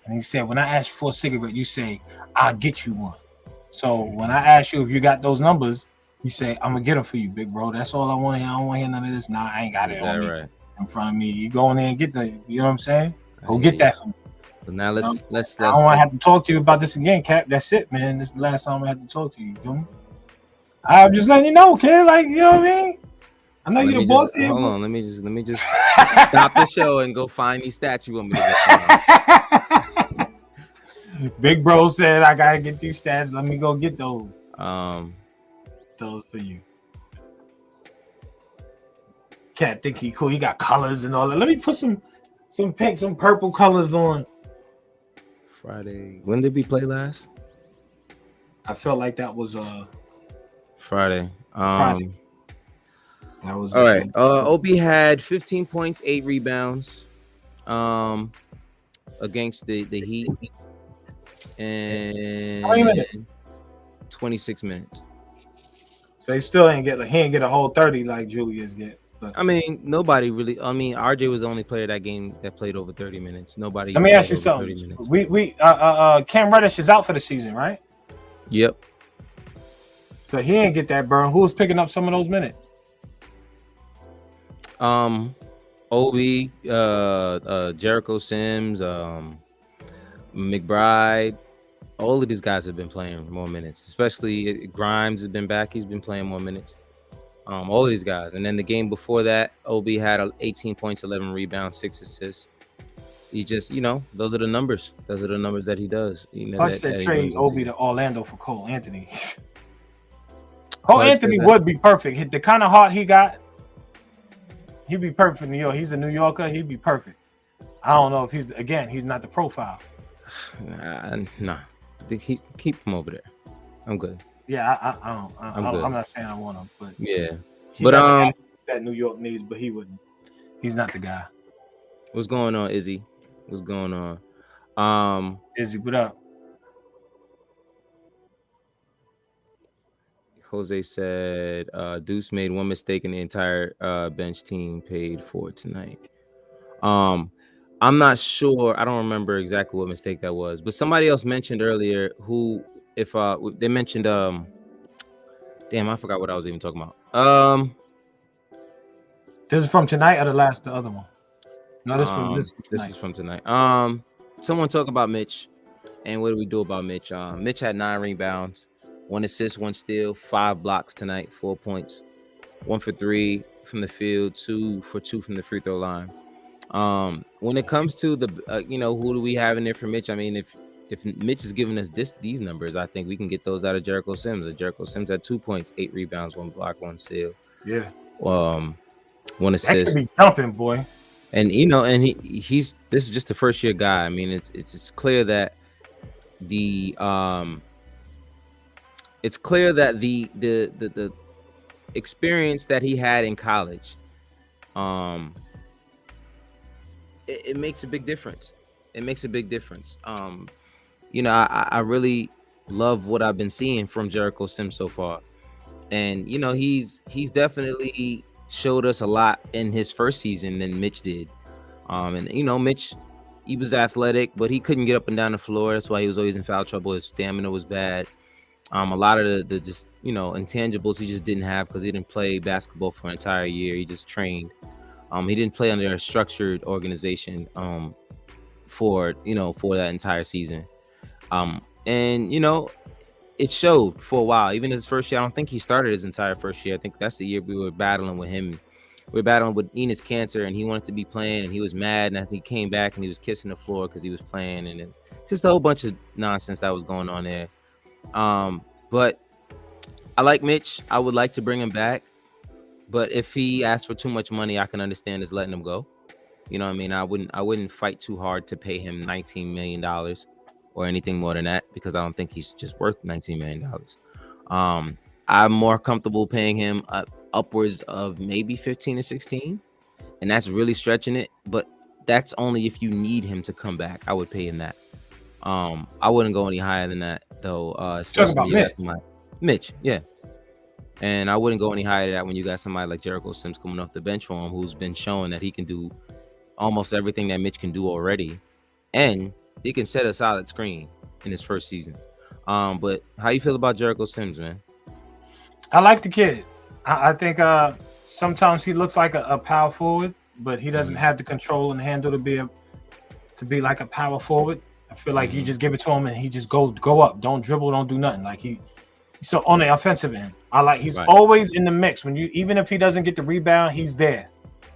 And he said, "When I ask you for a cigarette, you say, 'I'll get you one.' So when I ask you if you got those numbers, you say, 'I'm gonna get them for you, big bro. That's all I want to hear. I don't want to hear none of this. Nah, I ain't got it on me in front of me. You go in there and get the, you know what I'm saying? Go get that for me." But now let's. I don't want to have to talk to you about this again, Cap. That's it, man. This is the last time I have to talk to you. You feel me? I'm just letting you know, kid. Like, you know what I mean? I know you're the boss here. Hold on. Let me just stop the show and go find these stats you want me to get. Big bro said I gotta get these stats. Let me go get those. Those for you. Cat think he cool. He got colors and all that. Let me put some pink, some purple colors on. Friday. When did we play last? I felt like that was Friday. Friday. That was all right. Obi had 15 points, 8 rebounds, against the Heat, and 26 minutes. So he still ain't get a whole 30 like Julius get. But. I mean, nobody really. I mean, RJ was the only player that game that played over 30 minutes. Nobody. Let me ask you something. We Cam Reddish is out for the season, right? Yep. So he ain't get that burn. Who was picking up some of those minutes? Obi, Jericho Sims, McBride. All of these guys have been playing more minutes. Especially Grimes has been back. He's been playing more minutes. All of these guys. And then the game before that, Obi had 18 points, 11 rebounds, 6 assists. He just, those are the numbers. Those are the numbers that he does. I said trade Obi to Orlando for Cole Anthony. Cole Anthony would be perfect. The kind of heart he got, he'd be perfect for New York. He's a New Yorker. He'd be perfect. I don't know if he's not the profile. Nah. Keep him over there. I'm good. Yeah, I'm not saying I want him, but yeah. But that New York needs, but he wouldn't. He's not the guy. What's going on, Izzy? What's going on? Izzy, what up? Jose said Deuce made one mistake and the entire bench team paid for it tonight. I'm not sure. I don't remember exactly what mistake that was, but somebody else mentioned earlier if they mentioned damn, I forgot what I was even talking about. This is from tonight or the other one? No, this is from tonight. Someone talk about Mitch, and what do we do about Mitch? Mitch had 9 rebounds, 1 assist, 1 steal, 5 blocks tonight, 4 points, 1 for 3 from the field, 2 for 2 from the free throw line. When it comes to the who do we have in there for Mitch? I mean, if Mitch is giving us these numbers, I think we can get those out of Jericho Sims. Jericho Sims had 2 points, 8 rebounds, 1 block, 1 steal. Yeah. 1 assist. That could be jumping, boy. And he's this is just a first year guy. I mean, it's clear that the experience that he had in college, it makes a big difference. It makes a big difference. I really love what I've been seeing from Jericho Sims so far, and he's definitely showed us a lot in his first season than Mitch did. Mitch, he was athletic, but he couldn't get up and down the floor. That's why he was always in foul trouble. His stamina was bad. A lot of the just intangibles he just didn't have because he didn't play basketball for an entire year. He just trained. He didn't play under a structured organization for that entire season. It showed for a while. Even his first year, I don't think he started his entire first year. I think that's the year we were battling with him. We were battling with Enos cancer, and he wanted to be playing, and he was mad. And I think he came back and he was kissing the floor because he was playing, and then just a whole bunch of nonsense that was going on there. But I like Mitch. I would like to bring him back. But if he asks for too much money, I can understand just letting him go. You know what I mean? I wouldn't fight too hard to pay him $19 million or anything more than that, because I don't think he's just worth $19 million. I'm more comfortable paying him upwards of maybe 15 to 16, and that's really stretching it. But that's only if you need him to come back. I would pay him that. I wouldn't go any higher than that, though. Especially talking about Mitch, yeah. And I wouldn't go any higher than that when you got somebody like Jericho Sims coming off the bench for him, who's been showing that he can do almost everything that Mitch can do already, and he can set a solid screen in his first season. But how you feel about Jericho Sims, man? I like the kid. I think sometimes he looks like a power forward, but he doesn't have the control and handle to be like a power forward. I feel like you just give it to him and he just go up. Don't dribble, don't do nothing. Like So on the offensive end, he's Right. always in the mix. Even if he doesn't get the rebound, he's there.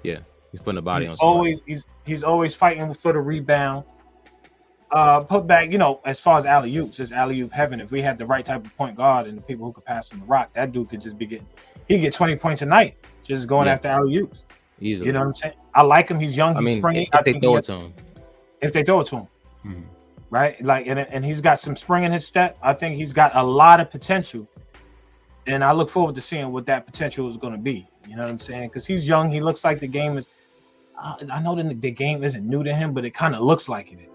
Yeah, he's putting a body He's on somebody. he's always fighting for the rebound. Put back, as far as alley oops, it's alley oop heaven. If we had the right type of point guard and the people who could pass him the rock, that dude could just he'd get 20 points a night just going after alley oops. Easily. You know what I'm saying? I like him. He's young. He's springy. If they throw it to him. If they throw it to him, right? Like, and he's got some spring in his step. I think he's got a lot of potential, and I look forward to seeing what that potential is going to be. You know what I'm saying? Because he's young. He looks like the game is. I know that the game isn't new to him, but it kind of looks like it is.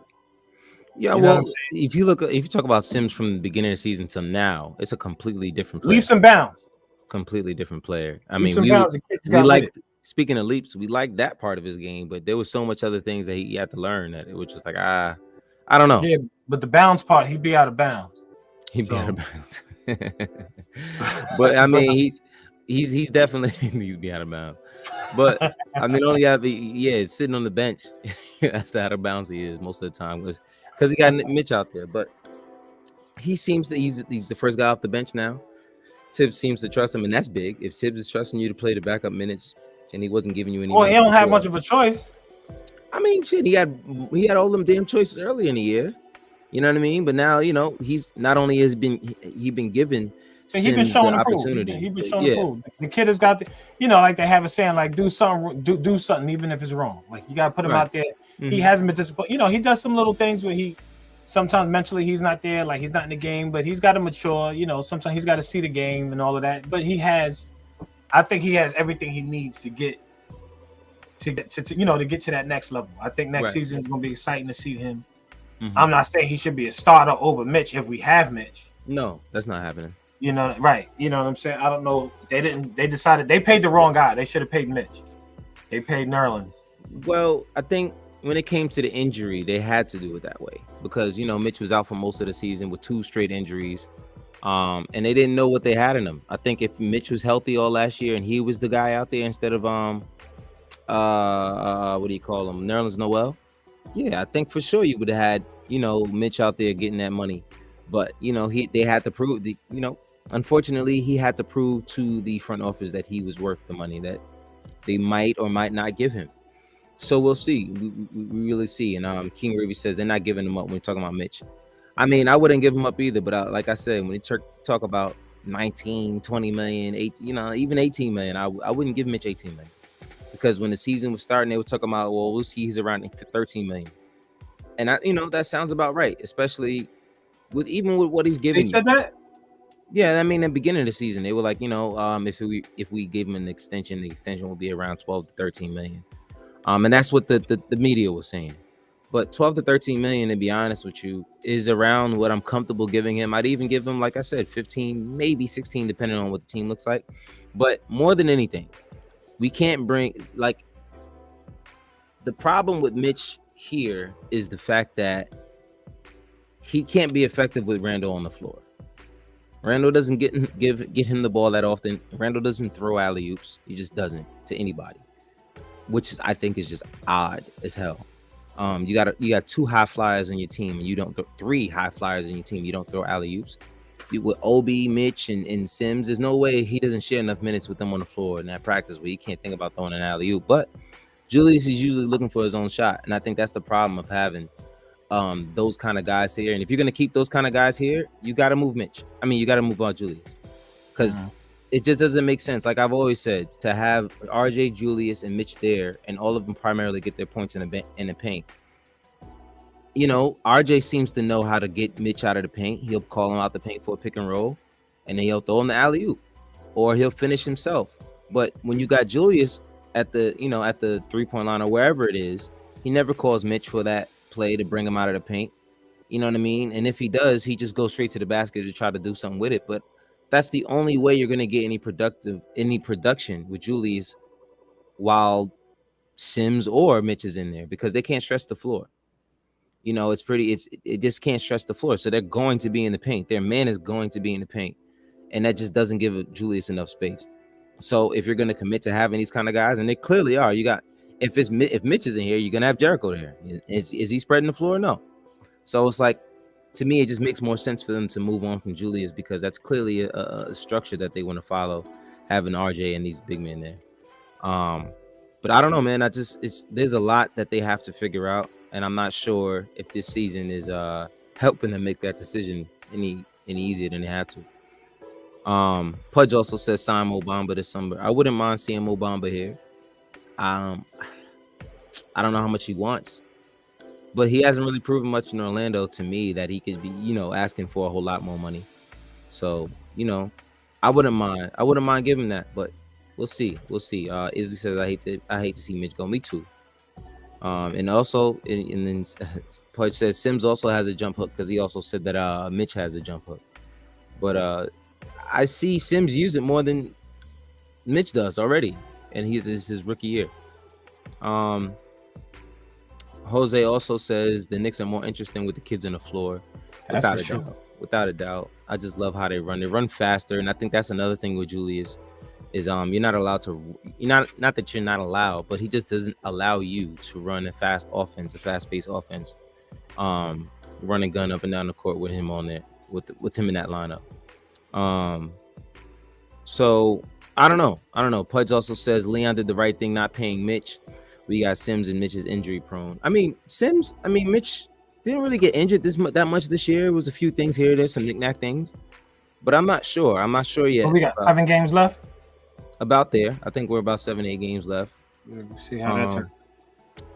Yeah, well, if you talk about Sims from the beginning of the season till now, it's a completely different player. Leaps and bounds. Completely different player. I Leaps mean, we like speaking of leaps, we like that part of his game, but there was so much other things that he had to learn that it was just like I don't know. Yeah, but the bounds part, he'd be out of bounds. He'd be out of bounds. But I mean, he's definitely he's be out of bounds. But I mean, it's sitting on the bench. That's the out of bounds he is most of the time because he got Mitch out there. But he seems that he's the first guy off the bench now. Tibbs seems to trust him, and that's big. If Tibbs is trusting you to play the backup minutes, and he wasn't giving you any, well, he don't have much of a choice. I mean, shit, he had all them damn choices earlier in the year. You know what I mean? But now, he's not only has been given. He's been showing opportunity. He's been showing proof. The kid has got like they have a saying, like do something, even if it's wrong. Like you gotta put him out there. He hasn't been disappointed. He does some little things where he sometimes mentally he's not there, like he's not in the game, but he's got to mature. Sometimes he's got to see the game and all of that. But I think he has everything he needs to get to get to that next level. I think next season is going to be exciting to see him. I'm not saying he should be a starter over Mitch if we have Mitch. No, that's not happening. Right. You know what I'm saying? I don't know. They decided they paid the wrong guy. They should have paid Mitch. They paid Nerlens. Well, I think when it came to the injury, they had to do it that way because, Mitch was out for most of the season with 2 straight injuries. And they didn't know what they had in him. I think if Mitch was healthy all last year and he was the guy out there instead of, what do you call him? Nerlens Noel. Yeah, I think for sure you would have had, Mitch out there getting that money. But, they had to prove unfortunately, he had to prove to the front office that he was worth the money that they might or might not give him. So we'll see. We really see. And King Ruby says they're not giving him up when we're talking about Mitch. I mean, I wouldn't give him up either. But like I said, when you talk about 19, 20 million, 18, even 18 million, I wouldn't give Mitch 18 million. Because when the season was starting, they were talking about, well, we'll see he's around 13 million. And that sounds about right, especially with what he's giving. They said that? Yeah, I mean, in the beginning of the season, they were like, if we gave him an extension, the extension will be around 12 to 13 million. And that's what the media was saying. But 12 to 13 million, to be honest with you, is around what I'm comfortable giving him. I'd even give him, like I said, 15, maybe 16, depending on what the team looks like. But more than anything, we can't the problem with Mitch here is the fact that he can't be effective with Randall on the floor. Randall doesn't get him the ball that often. Randall doesn't throw alley-oops. He just doesn't to anybody, which I think is just odd as hell. You got 2 high flyers on your team, and you don't 3 high flyers in your team. You don't throw alley-oops. With Obi, Mitch, and Sims, there's no way he doesn't share enough minutes with them on the floor in that practice where he can't think about throwing an alley-oop. But Julius is usually looking for his own shot, and I think that's the problem of having those kind of guys here. And if you're going to keep those kind of guys here, you got to move Mitch. I mean, you got to move on Julius because it just doesn't make sense. Like I've always said, to have RJ, Julius, and Mitch there, and all of them primarily get their points in the paint. RJ seems to know how to get Mitch out of the paint. He'll call him out the paint for a pick and roll, and then he'll throw him the alley-oop, or he'll finish himself. But when you got Julius at the 3-point line or wherever it is, he never calls Mitch for that play to bring him out of the paint. You know what I mean? And if he does, he just goes straight to the basket to try to do something with it. But that's the only way you're going to get any production with Julius while Sims or Mitch is in there, because they can't stretch the floor. It just can't stretch the floor. So they're going to be in the paint. Their man is going to be in the paint. And that just doesn't give Julius enough space. So if you're going to commit to having these kind of guys, and they clearly are, if Mitch is in here, you're going to have Jericho there. Is he spreading the floor? No. So it's like, to me, it just makes more sense for them to move on from Julius because that's clearly a structure that they want to follow, having RJ and these big men there. But I don't know, man. There's a lot that they have to figure out, and I'm not sure if this season is helping them make that decision any easier than they have to. Pudge also says sign Mo Bamba this summer. I wouldn't mind seeing Mo Bamba here. I don't know how much he wants, but he hasn't really proven much in Orlando to me that he could be, asking for a whole lot more money. So, I wouldn't mind giving that, but we'll see. Izzy says I hate to see Mitch go. Me too. And also, and then Pudge says Sims also has a jump hook because he also said that Mitch has a jump hook, but I see Sims use it more than Mitch does already, and it's his rookie year. Jose also says the Knicks are more interesting with the kids on the floor. Without a doubt. I just love how they run. They run faster, and I think that's another thing with Julius is you're not allowed to. Not that you're not allowed, but he just doesn't allow you to run a fast-paced offense. Run and gun up and down the court with him on there, with him in that lineup. So I don't know. Pudge also says Leon did the right thing not paying Mitch. We got Sims, and Mitch is injury prone. Mitch didn't really get injured that much this year. It was a few things here, there's some knick-knack things, but I'm not sure yet. We got 7 games left. About there, I think we're about 7-8 games left. We'll see how that turns.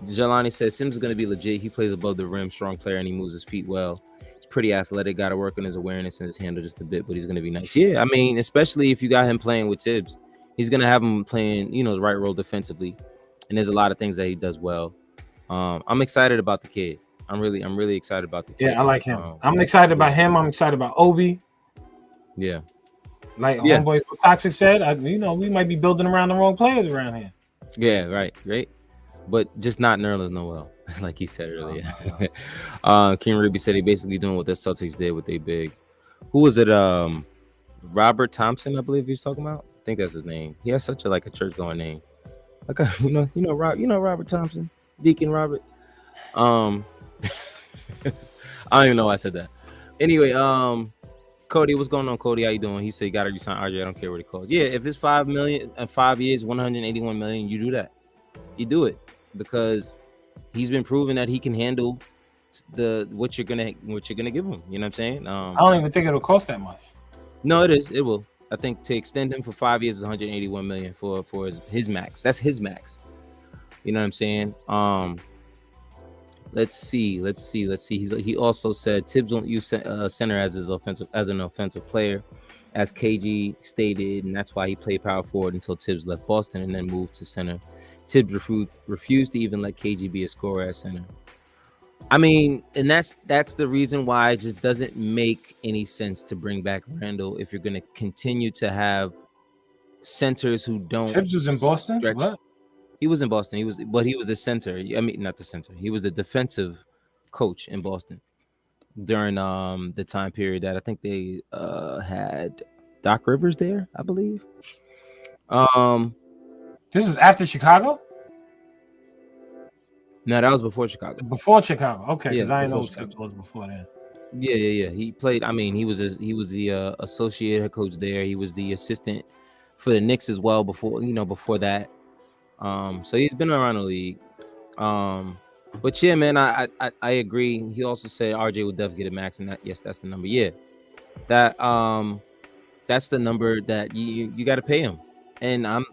Jelani says Sims is going to be legit. He plays above the rim, strong player, and he moves his feet well. He's pretty athletic. Got to work on his awareness and his handle just a bit, but he's going to be nice. Yeah, especially if you got him playing with Tibbs, he's going to have him playing, the right role defensively. And there's a lot of things that he does well. I'm excited about the kid. I'm really excited about the kid. Yeah, I like him. I'm excited about him. I'm excited about Obi. Yeah. Like Homeboy Toxic said, we might be building around the wrong players around here. Yeah, right. But just not Nerlens Noel, like he said earlier. King Ruby said he basically doing what the Celtics did with they big. Who was it? Robert Thompson, I believe he was talking about. I think that's his name. He has such a church going name. Like Robert Thompson, Deacon Robert. I don't even know why I said that. Anyway, Cody, what's going on, Cody? How you doing? He said you gotta resign RJ. I don't care what it costs. Yeah, if it's $5 million and 5 years, $181 million, you do that. You do it because he's been proving that he can handle what you're gonna give him. You know what I'm saying? I don't even think it'll cost that much. No, it is. It will. I think to extend him for 5 years is $181 million for his max. That's his max. You know what I'm saying? Let's see. He also said Tibbs won't use center as an offensive player, as KG stated, and that's why he played power forward until Tibbs left Boston and then moved to center. Tibbs refused to even let KG be a scorer at center. And that's the reason why it just doesn't make any sense to bring back Randall if you're going to continue to have centers who don't. Tibbs was in Boston. What? He was in Boston. He was the center. Not the center. He was the defensive coach in Boston during the time period that I think they had Doc Rivers there, I believe. This is after Chicago? No, that was before Chicago. Before Chicago, okay. Because Yeah, I didn't know before Tibbs was before that. Yeah. He played. He was the associate head coach there. He was the assistant for the Knicks as well before that. So he's been around the league. But yeah, man, I agree. He also said RJ would definitely get a max, and that's the number. Yeah, that's the number that you got to pay him. And I'm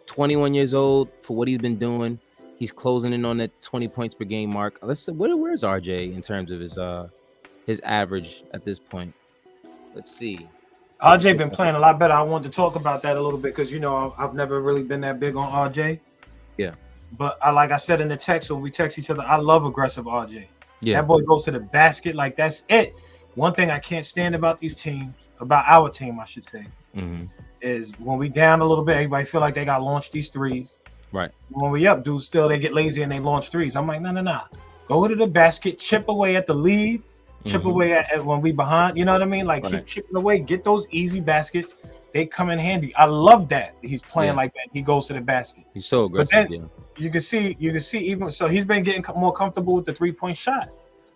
21 years old for what he's been doing. He's closing in on that 20 points per game mark. Let's see, where's RJ in terms of his average at this point? Let's see. RJ been playing a lot better. I wanted to talk about that a little bit because I've never really been that big on RJ. Yeah. But like I said in the text when we text each other, I love aggressive RJ. Yeah. That boy goes to the basket like that's it. One thing I can't stand about these teams, about our team, I should say, is when we down a little bit, everybody feel like they got launched these threes. Right. When we up, dudes still they get lazy and they launch threes. I'm like, no. Go to the basket, chip away at the lead, chip away at when we behind. You know what I mean? Like keep chipping away, get those easy baskets. They come in handy. I love that he's playing like that. He goes to the basket. He's so aggressive. You can see even so he's been getting more comfortable with the 3-point shot.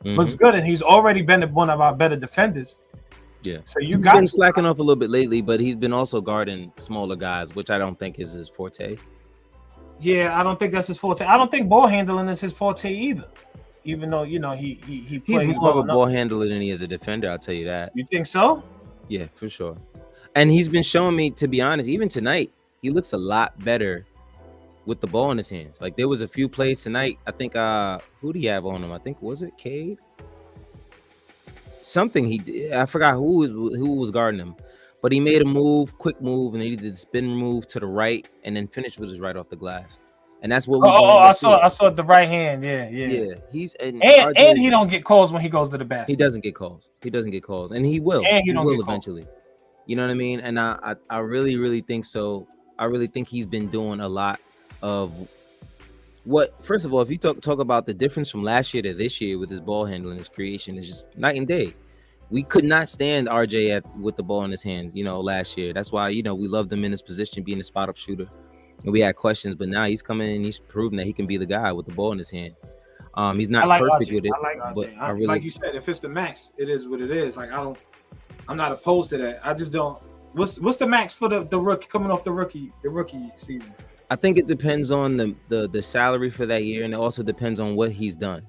looks good, and he's already been one of our better defenders. Yeah. So he's been slacking off a little bit lately, but he's been also guarding smaller guys, which I don't think is his forte. Yeah, I don't think that's his forte. I don't think ball handling is his forte either. Even though, you know, he's more of a ball handler than he is a defender, I'll tell you that. You think so? Yeah, for sure. And he's been showing me, to be honest, even tonight, he looks a lot better with the ball in his hands. Like there was a few plays tonight. I think who do you have on him? I think was it Cade? Something he did. I forgot who was guarding him. But he made a move, quick move, and he did the spin move to the right and then finished with his right off the glass. And that's what we I saw it the right hand. Yeah. He's and he don't get calls when he goes to the basket. He doesn't get calls. And he will. And he will eventually. You know what I mean? And I really, really think so. I really think he's been doing a lot of what. First of all, if you talk about the difference from last year to this year with his ball handling, his creation is just night and day. We could not stand RJ with the ball in his hands, you know, last year. That's why, you know, we loved him in his position, being a spot-up shooter. And we had questions, but now he's coming in, he's proven that he can be the guy with the ball in his hands. He's not perfect with it. I like RJ. But I really, like you said, if it's the max, it is what it is. Like I'm not opposed to that. I just don't. What's the max for the rookie coming off the rookie season? I think it depends on the salary for that year, and it also depends on what he's done.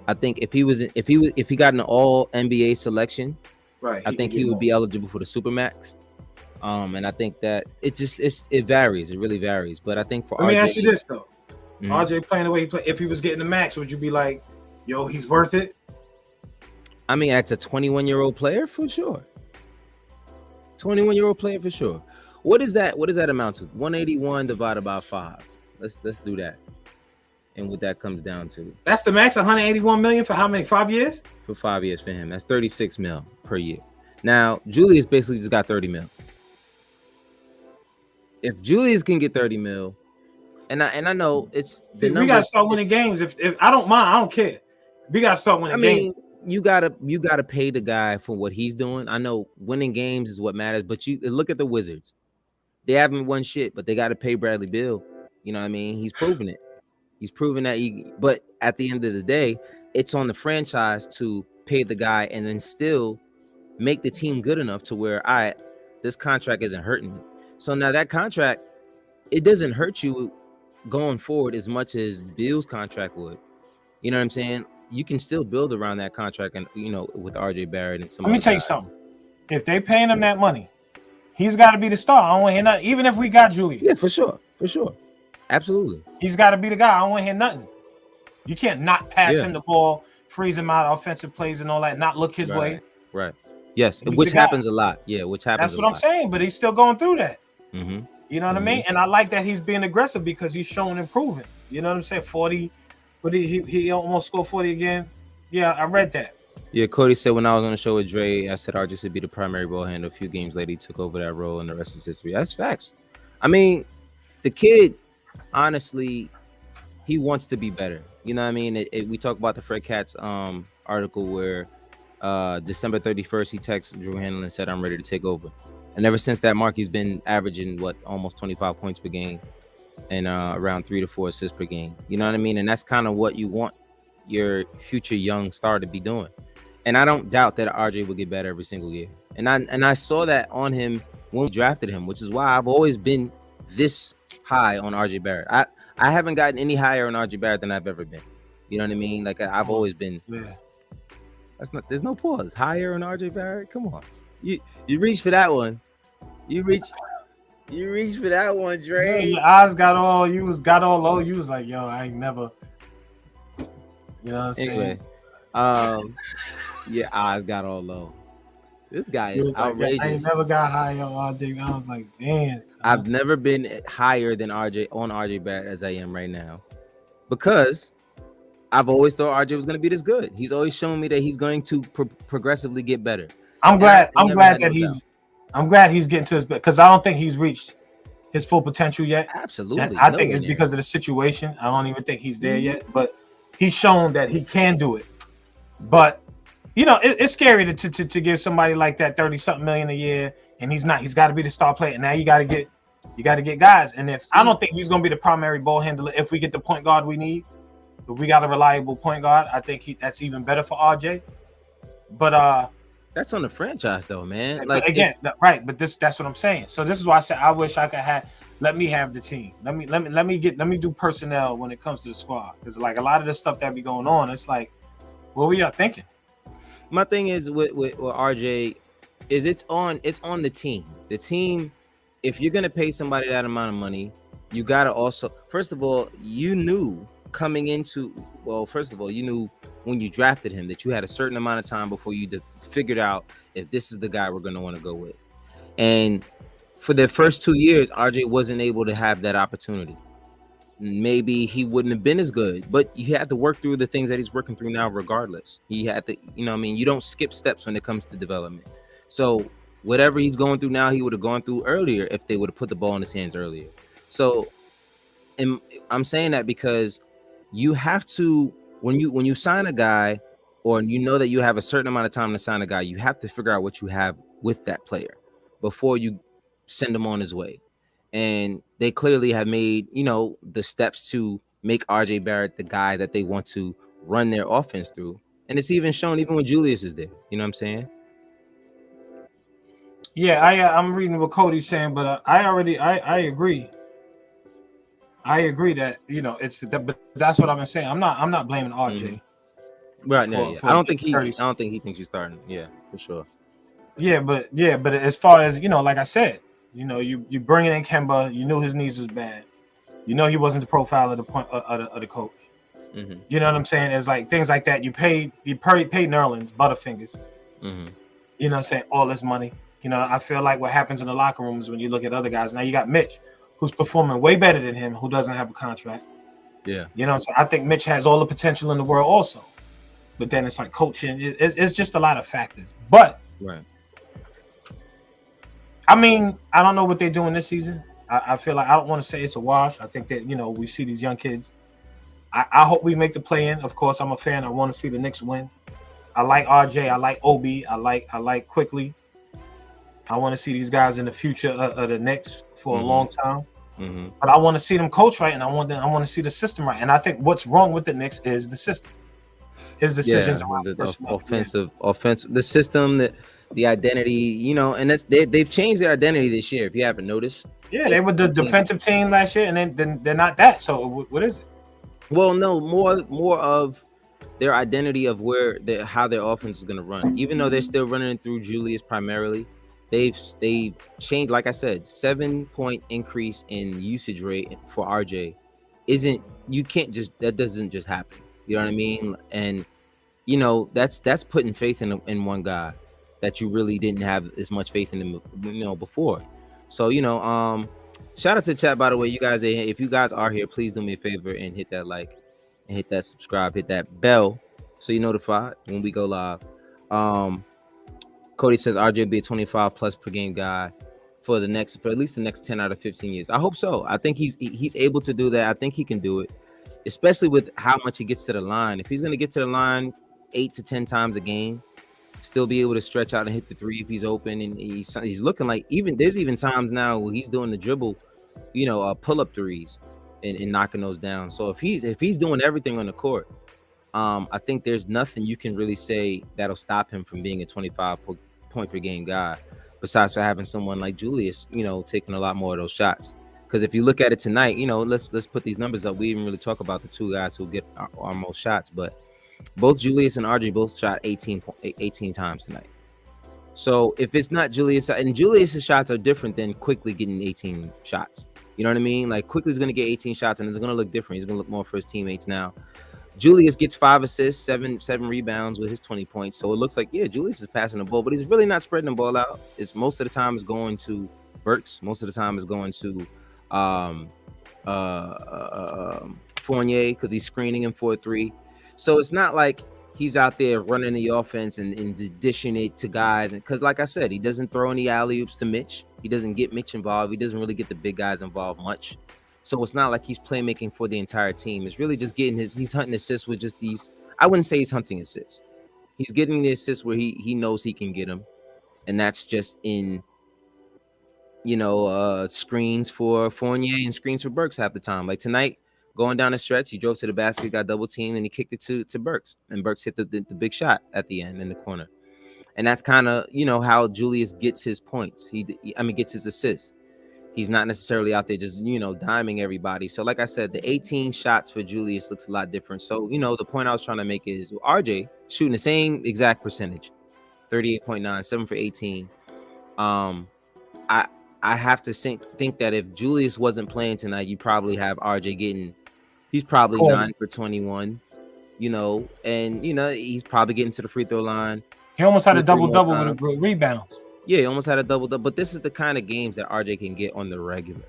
I think if he got an all NBA selection, right, I think he would be eligible for the Supermax. And I think that it varies. It really varies. But I think for let me ask you this though. RJ playing the way he played, if he was getting the max, would you be like, yo, he's worth it? I mean, that's a 21-year-old player for sure. 21-year-old player for sure. What is that amount to? 181 divided by 5. Let's do that. And what that comes down to. That's the max, 181 million for how many? 5 years? For 5 years for him. That's 36 mil per year. Now, Julius basically just got 30 mil. If Julius can get 30 mil, and I know it's we gotta start winning games. If I don't mind, I don't care. We gotta start winning games. You gotta pay the guy for what he's doing. I know winning games is what matters, but you look at the Wizards. They haven't won shit, but they got to pay Bradley Beal. You know what I mean? He's proven it. He's proven that but at the end of the day, it's on the franchise to pay the guy and then still make the team good enough to where this contract isn't hurting me. So now that contract, it doesn't hurt you going forward as much as Beal's contract would. You know what I'm saying? You can still build around that contract, and you know, with RJ Barrett and some. Let me tell you something. If they paying him that money, he's got to be the star. I don't want to hear nothing. Even if we got Julius. Yeah, for sure, absolutely. He's got to be the guy. I don't want to hear nothing. You can't not pass him the ball, freeze him out, offensive plays and all that, not look his way. Right. Yes, which happens a lot. Yeah, which happens. That's what I'm saying. But he's still going through that. Mm-hmm. You know what I mean? And I like that he's being aggressive because he's showing improving. You know what I'm saying? 40. But he almost scored 40 again. Yeah, I read that. Yeah, Cody said when I was on the show with Dre, I said RJ should be the primary ball handler. A few games later, he took over that role, and the rest is history. That's facts. I mean, the kid, honestly, he wants to be better. You know what I mean? We talk about the Fred Katz article where December 31st, he texted Drew Hanlon and said, I'm ready to take over. And ever since that mark, he's been averaging, almost 25 points per game and around 3 to 4 assists per game. You know what I mean? And that's kind of what you want your future young star to be doing. And I don't doubt that RJ will get better every single year. And I saw that on him when we drafted him, which is why I've always been this high on RJ Barrett. I haven't gotten any higher on RJ Barrett than I've ever been. You know what I mean? Like I've always been. Yeah. There's no pause. Higher on RJ Barrett? Come on. You reached for that one. You reached for that one, Dre. Yeah, your eyes got all low. You was like, yo, I ain't never. You know what I'm saying? Yeah, eyes got all low. This guy is outrageous. I ain't never got high on RJ. I was like, damn. Son. I've never been higher than RJ Barrett as I am right now, because I've always thought RJ was going to be this good. He's always shown me that he's going to progressively get better. I'm glad he's getting to his best, because I don't think he's reached his full potential yet. Absolutely. And I think it's because of the situation. I don't even think he's there yet, but he's shown that he can do it. But you know, it's scary to give somebody like that 30-something million a year, and he's not. He's got to be the star player. And now you got to get guys. And I don't think he's going to be the primary ball handler if we get the point guard we need. If we got a reliable point guard, I think that's even better for RJ. But that's on the franchise though, man. but Like again, right? But that's what I'm saying. So this is why I said I wish I could have. Let me have the team. Let me do personnel when it comes to the squad, because like a lot of the stuff that be going on, it's like, what were y'all thinking? My thing is with RJ is it's on the team. The team, if you're gonna pay somebody that amount of money, you gotta also, first of all, you knew when you drafted him that you had a certain amount of time before you figured out if this is the guy we're gonna want to go with. And for the first 2 years, RJ wasn't able to have that opportunity. Maybe he wouldn't have been as good, but he had to work through the things that he's working through now regardless. He had to, you don't skip steps when it comes to development. So whatever he's going through now, he would have gone through earlier if they would have put the ball in his hands earlier. So, and I'm saying that because you have to, when you sign a guy, or you know that you have a certain amount of time to sign a guy, you have to figure out what you have with that player before you send him on his way. And they clearly have made, the steps to make RJ Barrett the guy that they want to run their offense through. And it's even shown even when Julius is there. You know what I'm saying? Yeah, I'm reading what Cody's saying, but I agree. I agree that but that's what I've been saying. I'm not blaming RJ. Mm-hmm. Right now, yeah. I don't think he thinks he's starting. Yeah, for sure. Yeah, but as far as like I said, you bringing in Kemba, you knew his knees was bad. He wasn't the profile of the point of the coach. Mm-hmm. You know what I'm saying? It's like things like that. You paid Nerlens Butterfingers. Mm-hmm. You know what I'm saying? All this money. I feel like what happens in the locker rooms when you look at other guys. Now you got Mitch, who's performing way better than him, who doesn't have a contract. Yeah. So I think Mitch has all the potential in the world also. But then it's like coaching. It's just a lot of factors. But right. I mean, I don't know what they're doing this season. I feel like I don't want to say it's a wash. I think that, we see these young kids. I hope we make the play-in. Of course, I'm a fan. I want to see the Knicks win. I like RJ. I like Obi. I like Quickly. I want to see these guys in the future of the Knicks for a long time. Mm-hmm. But I want to see them coach right, and I want to see the system right. And I think what's wrong with the Knicks is the system. His decisions around the offensive, the system, the identity, and that's they've changed their identity this year. If you haven't noticed, they were the defensive team last year, and then they're not that. So what is it? Well, no, more of their identity of how their offense is going to run. Even though they're still running through Julius primarily, they've changed. Like I said, 7-point increase in usage rate for RJ that doesn't just happen. You know what I mean? And that's putting faith in one guy that you really didn't have as much faith in him, before. So shout out to the chat, by the way. You guys, if you guys are here, please do me a favor and hit that like and hit that subscribe, hit that bell so you're notified when we go live. Cody says RJ will be a 25 plus per game guy for at least the next 10 out of 15 years. I hope so. I think he's able to do that. I think he can do it, especially with how much he gets to the line. If he's going to get to the line 8 to 10 times a game, still be able to stretch out and hit the three if he's open, and he's looking like there's even times now where he's doing the dribble, pull-up threes and knocking those down. So if he's doing everything on the court, I think there's nothing you can really say that'll stop him from being a 25 point per game guy, besides for having someone like Julius, taking a lot more of those shots. Because if you look at it tonight, let's put these numbers up. We didn't really talk about the two guys who get our most shots, but both Julius and RJ both shot 18 times tonight. So if it's not Julius, and Julius's shots are different than Quickly getting 18 shots. You know what I mean? Like Quickly's going to get 18 shots, and it's going to look different. He's going to look more for his teammates now. Julius gets 5 assists, 7 rebounds with his 20 points. So it looks like, Julius is passing the ball, but he's really not spreading the ball out. It's most of the time is going to Burks. Most of the time is going to Fournier, because he's screening him for a 3. So it's not like he's out there running the offense and dishing it to guys. And because, like I said, he doesn't throw any alley-oops to Mitch. He doesn't get Mitch involved. He doesn't really get the big guys involved much. So it's not like he's playmaking for the entire team. It's really just getting he's hunting assists with just these. I wouldn't say he's hunting assists. He's getting the assists where he knows he can get them. And that's just in, screens for Fournier and screens for Burks half the time. Like tonight, Going down the stretch, he drove to the basket, got double teamed, and he kicked it to Burks. And Burks hit the big shot at the end in the corner. And that's kind of, how Julius gets his points. Gets his assists. He's not necessarily out there just, diming everybody. So like I said, the 18 shots for Julius looks a lot different. So, the point I was trying to make is RJ shooting the same exact percentage, 38.9, 7 for 18. I have to think that if Julius wasn't playing tonight, you probably have RJ he's probably 9 for 21, and he's probably getting to the free throw line. He almost had a double-double with rebounds. Yeah, he almost had a double-double, but this is the kind of games that RJ can get on the regular.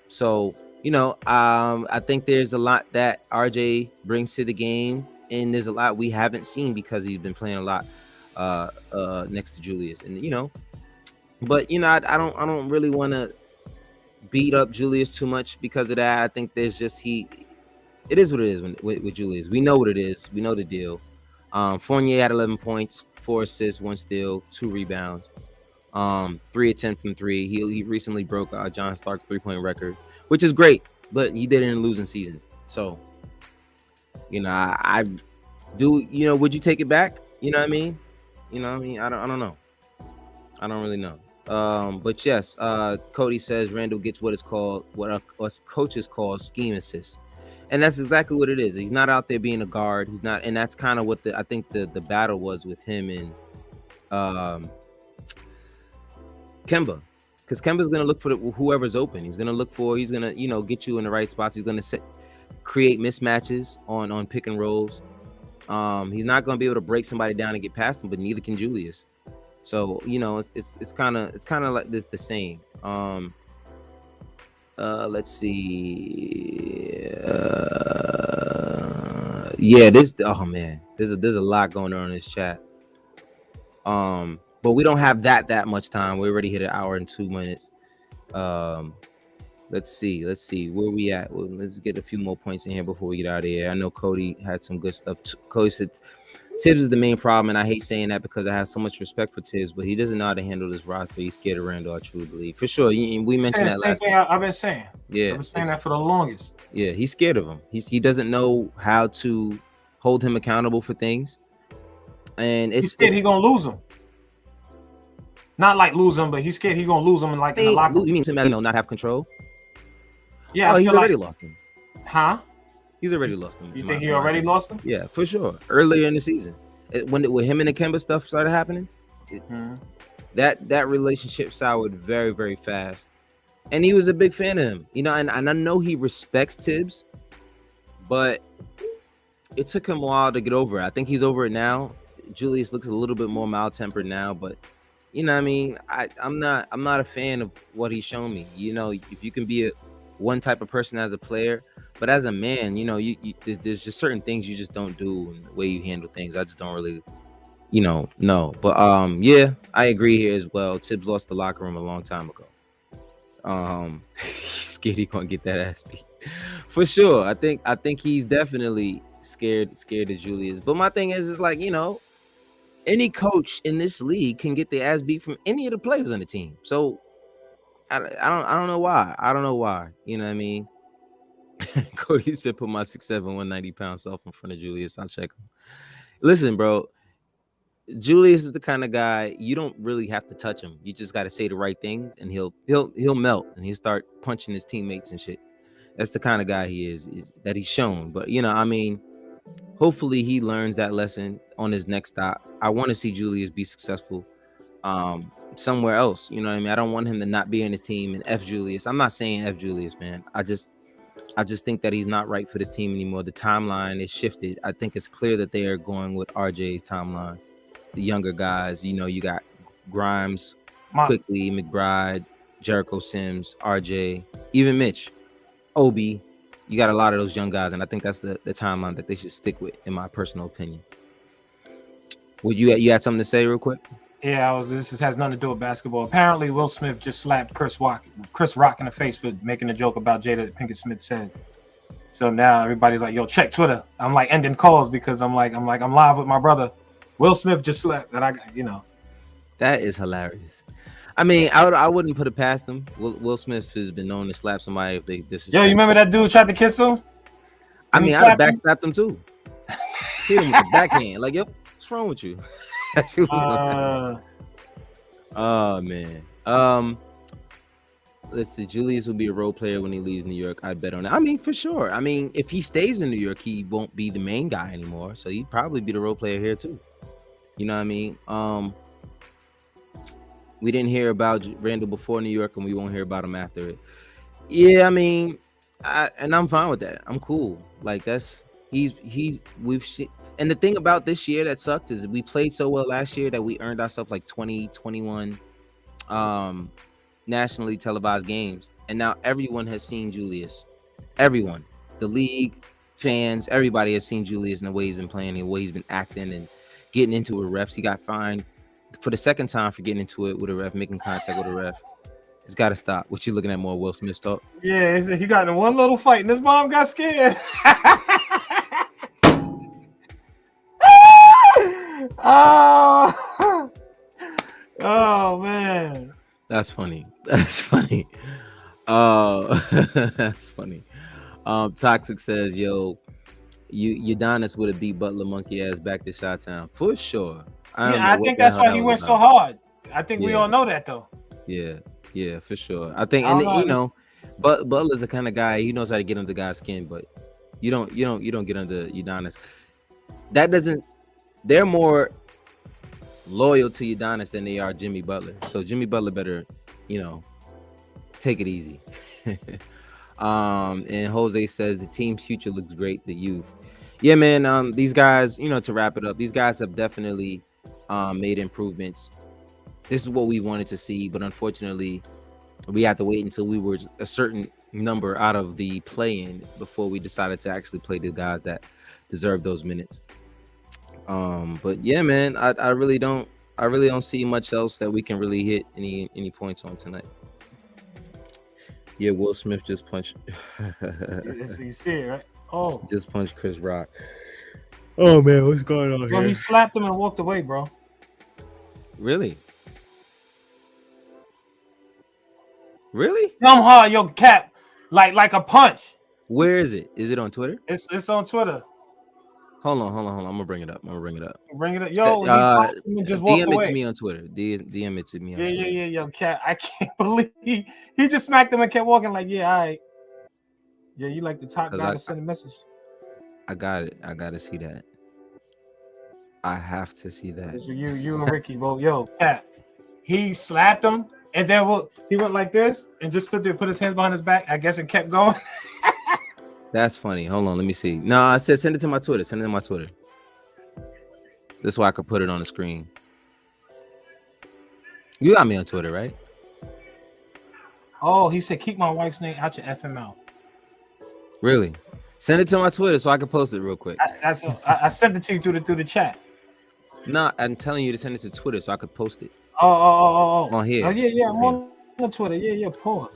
So, I think there's a lot that RJ brings to the game, and there's a lot we haven't seen because he's been playing a lot next to Julius. And, but, I don't really want to beat up Julius too much because of that. I think there's just it is what it is with Julius. We know what it is. We know the deal. Fournier had 11 points, 4 assists, 1 steal, 2 rebounds, 3 of 10 from 3. He recently broke John Stark's 3-point record, which is great, but he did it in a losing season. So, I do. Would you take it back? You know what I mean? I don't know. I don't really know. But yes, Cody says Randall gets what us coaches call scheme assists. And that's exactly what it is. He's not out there being a guard. He's not, and that's kind of what I think the battle was with him and Kemba, because Kemba's gonna look for whoever's open. He's gonna get you in the right spots. He's gonna create mismatches on pick and rolls. He's not gonna be able to break somebody down and get past him, but neither can Julius. So it's kind of like the same. Let's see. There's a lot going on in this chat. But we don't have that much time. We already hit an hour and 2 minutes. Let's see where we at. Well, let's get a few more points in here before we get out of here. I know Cody had some good stuff. Cody said Tibbs is the main problem, and I hate saying that because I have so much respect for Tibbs, but he doesn't know how to handle this roster. He's scared of Randall, I truly believe. For sure. We mentioned that last time. I've been saying. Yeah. I've been saying that for the longest. Yeah, he's scared of him. He doesn't know how to hold him accountable for things. And he's scared he's going to lose him. Not like lose him, but he's scared he's going to lose him in the locker room. You mean not have control? Yeah. He's already lost him. Huh? He's already lost him. You think he already lost him? Yeah, for sure. Earlier in the season, when him and the Kemba stuff started happening, that relationship soured very, very fast. And he was a big fan of him, and I know he respects Tibbs, but it took him a while to get over it. I think he's over it now. Julius looks a little bit more mild-tempered now, but I'm not a fan of what he's shown me. If you can be one type of person as a player, but as a man, there's just certain things you just don't do, and the way you handle things, I just don't really, know. But I agree here as well. Tibbs lost the locker room a long time ago. He's scared he's gonna get that ass beat for sure. I think he's definitely scared of Julius. But my thing is like, any coach in this league can get the ass beat from any of the players on the team. So I don't know why. You know what I mean? Cody said, put my 6'7", 190-pound self in front of Julius. I'll check him. Listen, bro. Julius is the kind of guy you don't really have to touch him. You just got to say the right things, and he'll melt, and he'll start punching his teammates and shit. That's the kind of guy he is that he's shown. But hopefully he learns that lesson on his next stop. I want to see Julius be successful somewhere else. You know what I mean? I don't want him to not be in his team and F Julius. I'm not saying F Julius, man. I just think that he's not right for this team anymore. The timeline is shifted. I think it's clear that they are going with RJ's timeline. The younger guys, you got Grimes, Quickly, McBride, Jericho Sims, RJ, even Mitch, Obi. You got a lot of those young guys, and I think that's the timeline that they should stick with, in my personal opinion. Would you had something to say real quick? Yeah, this has nothing to do with basketball. Apparently, Will Smith just slapped Chris Rock in the face for making a joke about Jada Pinkett Smith said. So now everybody's like, "Yo, check Twitter." I'm like ending calls because I'm live with my brother. Will Smith just slapped that. That is hilarious. I mean, I wouldn't put it past him. Will Smith has been known to slap somebody if they disrespect. Yo, you remember that dude tried to kiss him? I mean, I'd have backstabbed him too. Hit him with the backhand. Like, yep, what's wrong with you? Oh man. Let's see. Julius will be a role player when he leaves New York. I'd bet on that. I mean, for sure. I mean, if he stays in New York, he won't be the main guy anymore. So he'd probably be the role player here too. You know what I mean? We didn't hear about Randall before New York, and we won't hear about him after it. Yeah, I mean, I'm fine with that. I'm cool. Like we've seen. And the thing about this year that sucked is we played so well last year that we earned ourselves like 20, 21 nationally televised games. And now everyone has seen Julius. Everyone. The league, fans, everybody has seen Julius and the way he's been playing, the way he's been acting and getting into it. Refs. He got fined for the second time for getting into it with a ref, making contact with a ref. It's got to stop. What you looking at more Will Smith talk? Yeah, he got in one little fight and his mom got scared. Oh man, that's funny. That's funny. That's funny. Toxic says, "Yo, Udonis would have beat Butler monkey ass back to Chi-Town for sure." I think that's why he went so hard. I think we all know that though. Yeah, for sure. I think, and you know, but Butler's the kind of guy, he knows how to get under guys' skin, but you don't get under Udonis. That doesn't. They're more loyal to Udonis than they are Jimmy Butler. So Jimmy Butler better, take it easy. And Jose says the team's future looks great. The youth, yeah, man. These guys, to wrap it up, these guys have definitely made improvements. This is what we wanted to see, but unfortunately, we had to wait until we were a certain number out of the play-in before we decided to actually play the guys that deserve those minutes. But yeah, man, I really don't see much else that we can really hit any points on tonight. Yeah, Will Smith just punched. You see it, right? Oh, just punched Chris Rock. Oh man, what's going on here? He slapped him and walked away, bro. Really? Really? Dumb hard, yo, Cap, like a punch. Where is it? Is it on Twitter? It's on Twitter. Hold on. I'm gonna bring it up. Bring it up. Yo, just DM it to me on Twitter. DM it to me. Yeah. Yo, Cap, I can't believe he just smacked him and kept walking. Like, yeah, all right. Yeah, you like the top guy to send a message. I got it. I gotta see that. I have to see that. It's you and Ricky, bro. Yo, Cap, he slapped him. And then he went like this and just stood there, put his hands behind his back, I guess, and kept going. That's funny. Hold on, let me see. No, I said send it to my Twitter. Send it to my Twitter. This way I could put it on the screen. You got me on Twitter, right? Oh, he said keep my wife's name out your FM mouth. Really? Send it to my Twitter so I can post it real quick. I sent it to you through the chat. No, I'm telling you to send it to Twitter so I could post it. Oh. On here. Oh, yeah. I'm on Twitter. Yeah, pause.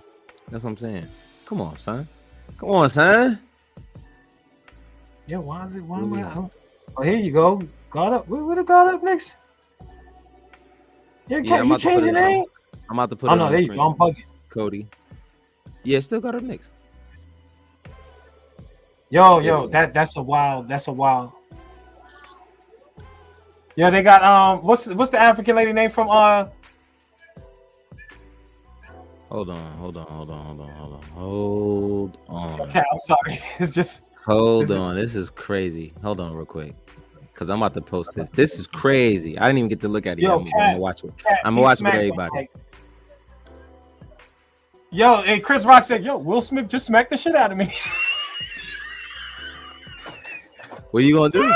That's what I'm saying. Come on, son. Yeah, why is it? Why am I? Oh, here you go. Guard up. Where the guard up next? Yeah, you change your name? I'm about to put it on the screen. There you go. I'm bugging. Cody. Yeah, still got up next. Yo, that's a wild. Yeah, they got what's the African lady name from Hold on. Okay, I'm sorry. It's just hold on. This is crazy. Hold on real quick. Cause I'm about to post this. This is crazy. I didn't even get to look at it. I'm gonna watch it. I'm gonna watch it with everybody. Yo, hey, Chris Rock said, yo, Will Smith just smacked the shit out of me. What are you gonna do?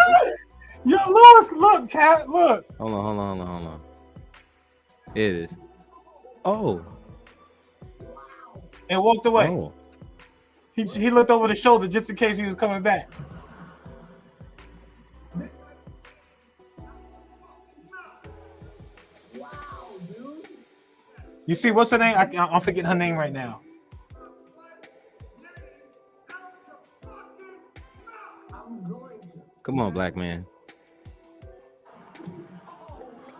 Yo, look, Cat, look. Hold on. Here it is. Oh. And walked away. Oh. He looked over the shoulder just in case he was coming back. You see, what's her name? I'm forgetting her name right now. Come on, black man.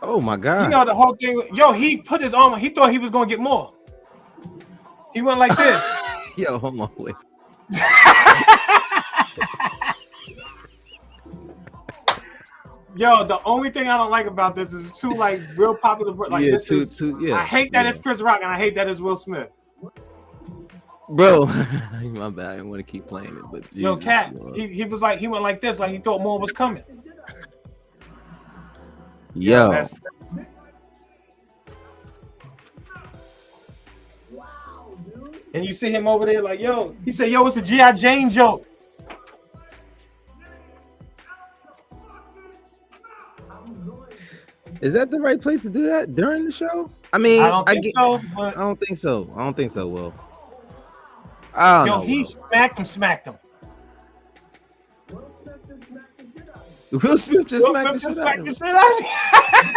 Oh my God. You know the whole thing. Yo, he put his arm. He thought he was gonna get more. He went like this. Yo, hold on, wait. Yo, the only thing I don't like about this is two like real popular. Like Yeah, this is. yeah. I hate that it's Chris Rock and I hate that it's Will Smith. Bro, my bad. I didn't want to keep playing it, but Jesus, Yo, Cat, he was like he went like this, like he thought more was coming. Yo. And you see him over there like, yo, he said, yo, it's a G.I. Jane joke. Is that the right place to do that during the show? I mean, I don't think so. But I don't think so. I don't think so, Will. I don't know. He smacked him. Will Smith just smacked the shit out of him.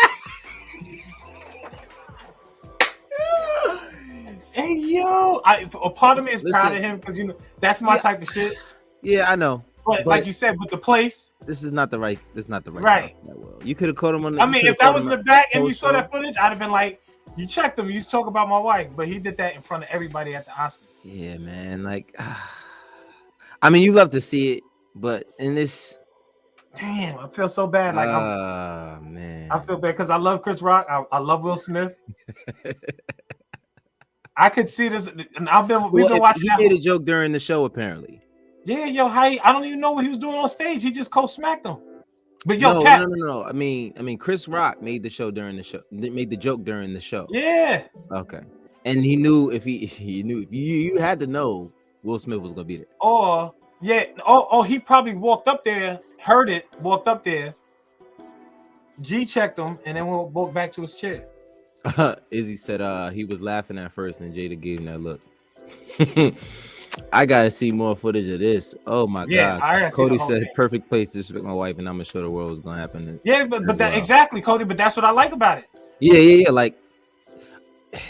Hey yo, a part of me is proud of him because you know that's my type of shit. Yeah, I know. But like you said, with the place, this is not the right. This is not the right. Right. You could have caught him on. I mean, if that was in the back and you saw that footage, I'd have been like, you checked him. You used to talk about my wife, but he did that in front of everybody at the Oscars. Yeah, man. Like, I mean, you love to see it, but in this. Damn, I feel so bad. Like, man, I feel bad because I love Chris Rock. I love Will Smith. I could see this, and we've been watching. He made a joke during the show, apparently. Yeah, yo, I don't even know what he was doing on stage. He just co-smacked him. But yo, no. I mean, Chris Rock made the show during the show. Made the joke during the show. Yeah. Okay. And he knew if he knew if you had to know Will Smith was gonna be there. Or yeah, he probably walked up there, heard it, walked up there, G checked him, and then walked back to his chair. Izzy said he was laughing at first, and Jada gave him that look. I gotta see more footage of this. Oh my God. Cody said perfect place to respect my wife, and I'm gonna show the world what's gonna happen. Yeah, but that exactly, Cody. But that's what I like about it. Yeah. Like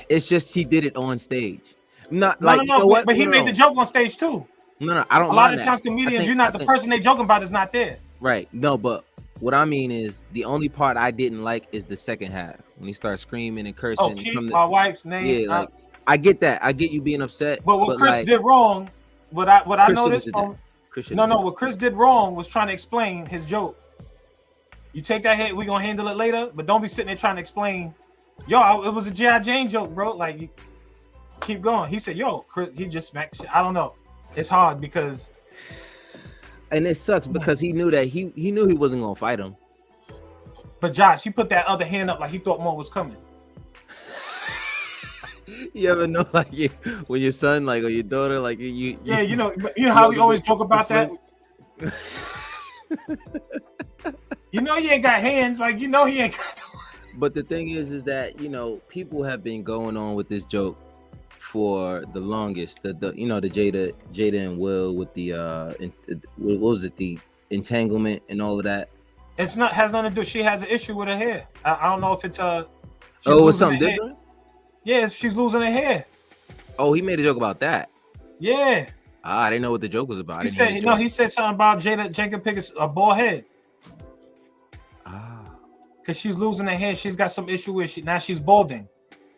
it's just he did it on stage. Not like no. But he made the joke on stage too. No, I don't. A lot of times, comedians, you're not the person they joking about is not there. Right. No, but what I mean is the only part I didn't like is the second half when he starts screaming and cursing. Oh, keep my wife's name. Yeah, like I get that. I get you being upset. But what Chris did wrong, what I noticed from what Chris did wrong was trying to explain his joke. You take that hit, we gonna handle it later, but don't be sitting there trying to explain. Yo, it was a G.I. Jane joke, bro. Like, you keep going. He said, yo, Chris, he just smacked shit. I don't know. It's hard because. And it sucks because he knew that he knew he wasn't gonna fight him. But Josh, he put that other hand up like he thought more was coming. You ever know, like, when your son, like, or your daughter, like, you know how we always joke about that. You know he ain't got hands, like he ain't got. But the thing is that people have been going on with this joke for the longest. The Jada and Will with the what was it, the entanglement and all of that. Has nothing to do. She has an issue with her hair. I don't know if it's it's something different. Yeah, she's losing her hair. Oh, he made a joke about that. Yeah. I didn't know what the joke was about. He said something about Jada Pickett's a bald head. Because she's losing her hair. She's got some issue with now she's balding.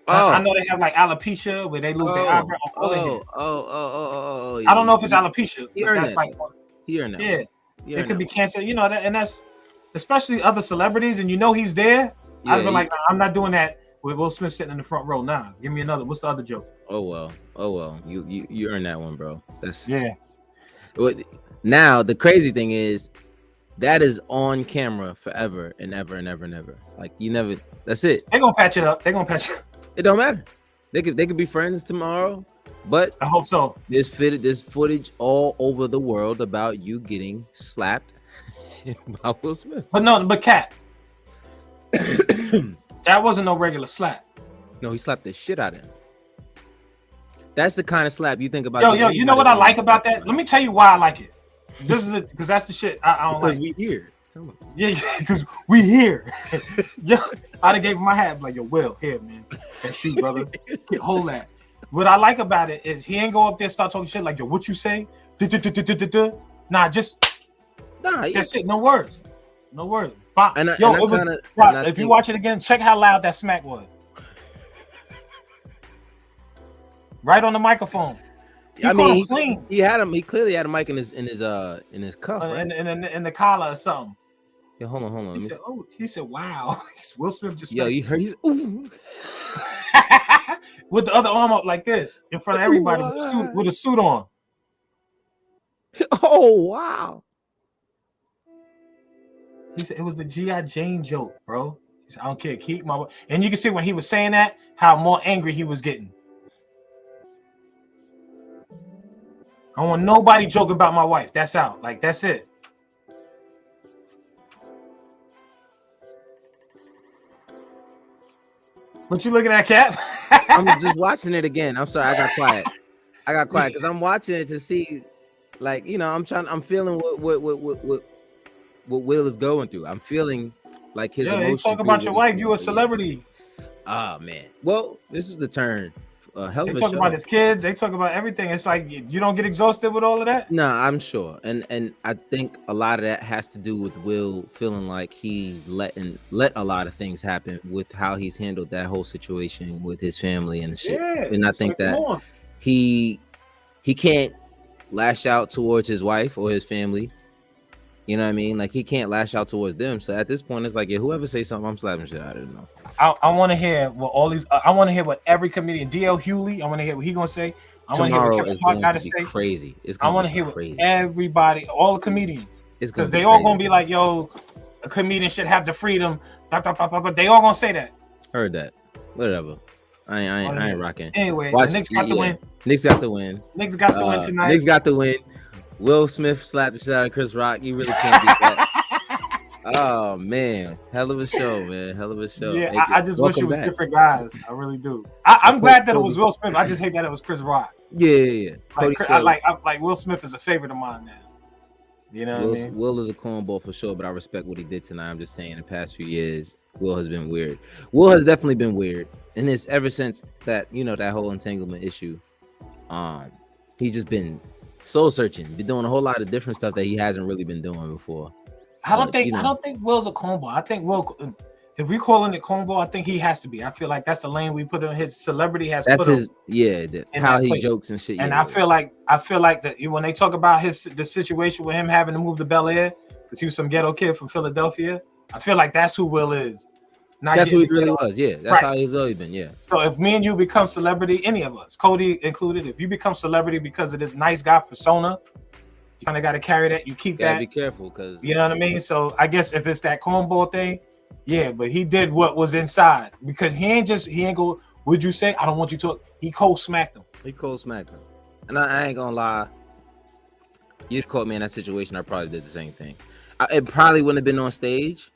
I know they have like alopecia where they lose their eyebrow. I don't know if it's alopecia. But that's like he earned that. Yeah. It could be cancer, and that's especially other celebrities, and he's there. Yeah, I'd be like, I'm not doing that with Will Smith sitting in the front row. Nah, give me another. What's the other joke? Oh well. You earned that one, bro. That's Now the crazy thing is that is on camera forever and ever and ever and ever. Like you never. That's it. They're gonna patch it up. It don't matter. They could be friends tomorrow, but I hope so. There's footage all over the world about you getting slapped by Will Smith. But Cat, that wasn't no regular slap. No, he slapped the shit out of him. That's the kind of slap you think about. Yo, you know what I like about that? Let me tell you why I like it. This is it, because that's the shit I don't like. Because we here. Yeah, because we here. Yo, I'd have gave him my hat, like, yo, Will, here, man. That's you, brother. Hold that. What I like about it is he ain't go up there start talking shit like, yo, what you say? Nah, just that's it. No words. Yo, it was. If you watch it again, check how loud that smack was. Right on the microphone. He had him. He clearly had a mic in his cuff, right? in the collar or something. Yeah, hold on. He said, "Wow." Will Smith just. Yo, you heard? He's ooh. With the other arm up like this in front of everybody with a suit on. Oh wow. He said it was the G.I. Jane joke, bro. He said, I don't care, keep my. And you can see when he was saying that, how more angry he was getting. I don't want nobody joking about my wife. That's out. Like, that's it. What you looking at, Cap? I'm just watching it again. I'm sorry, I got quiet because I'm watching it to see, like, you know, I'm feeling what Will is going through. I'm feeling like his emotions. Talk about your wife. You a celebrity. Oh man. Well, this is the turn. They talk about his kids. They talk about everything. It's like you don't get exhausted with all of that. No, I'm sure, and I think a lot of that has to do with Will feeling like he's let a lot of things happen with how he's handled that whole situation with his family and shit. Yeah, and I think that he can't lash out towards his wife or his family. You know what I mean? Like, he can't lash out towards them. So at this point, it's like, yeah, whoever say something, I'm slapping shit out of them. I want to hear what all these. I want to hear what every comedian, DL Hewley. I want to hear what he gonna say. I want to hear what Kevin Hart got to say. Crazy. I want to hear what everybody, all the comedians, because they all gonna be like, "Yo, a comedian should have the freedom." But they all gonna say that. Heard that. Whatever. I ain't rocking. Anyway, the Knicks got the win. Knicks got the win. Knicks got the win tonight. Knicks got the win. Will Smith slapped the shit out of Chris Rock. You really can't beat that. Oh man, hell of a show, man. Hell of a show. Yeah, I just wish it was different guys. I really do. I'm glad that it was Will Smith. I just hate that it was Chris Rock. Yeah. Like Will Smith is a favorite of mine now. You know what I mean? Will is a cornball for sure, but I respect what he did tonight. I'm just saying, in the past few years, Will has been weird. Will has definitely been weird, and it's ever since that, you know, that whole entanglement issue. He's just been soul searching, been doing a whole lot of different stuff that he hasn't really been doing before. I don't think Will's a cornball. I think Will, if we calling it cornball, I think he has to be. I feel like that's the lane we put in. His celebrity has that's put his how he jokes and shit. And I feel like that when they talk about the situation with him having to move to Bel Air because he was some ghetto kid from Philadelphia, I feel like that's who Will is. That's who he really was. Yeah, that's how he's always been. Yeah. So if me and you become celebrity, any of us, Cody included, if you become celebrity because of this nice guy persona, you kind of got to carry that. You keep that. Be careful, because you know what I mean. So I guess if it's that cornball thing, yeah. But he did what was inside, because he ain't go. Would you say I don't want you to? He cold smacked him. And I ain't gonna lie. You'd caught me in that situation. I probably did the same thing. It probably wouldn't have been on stage.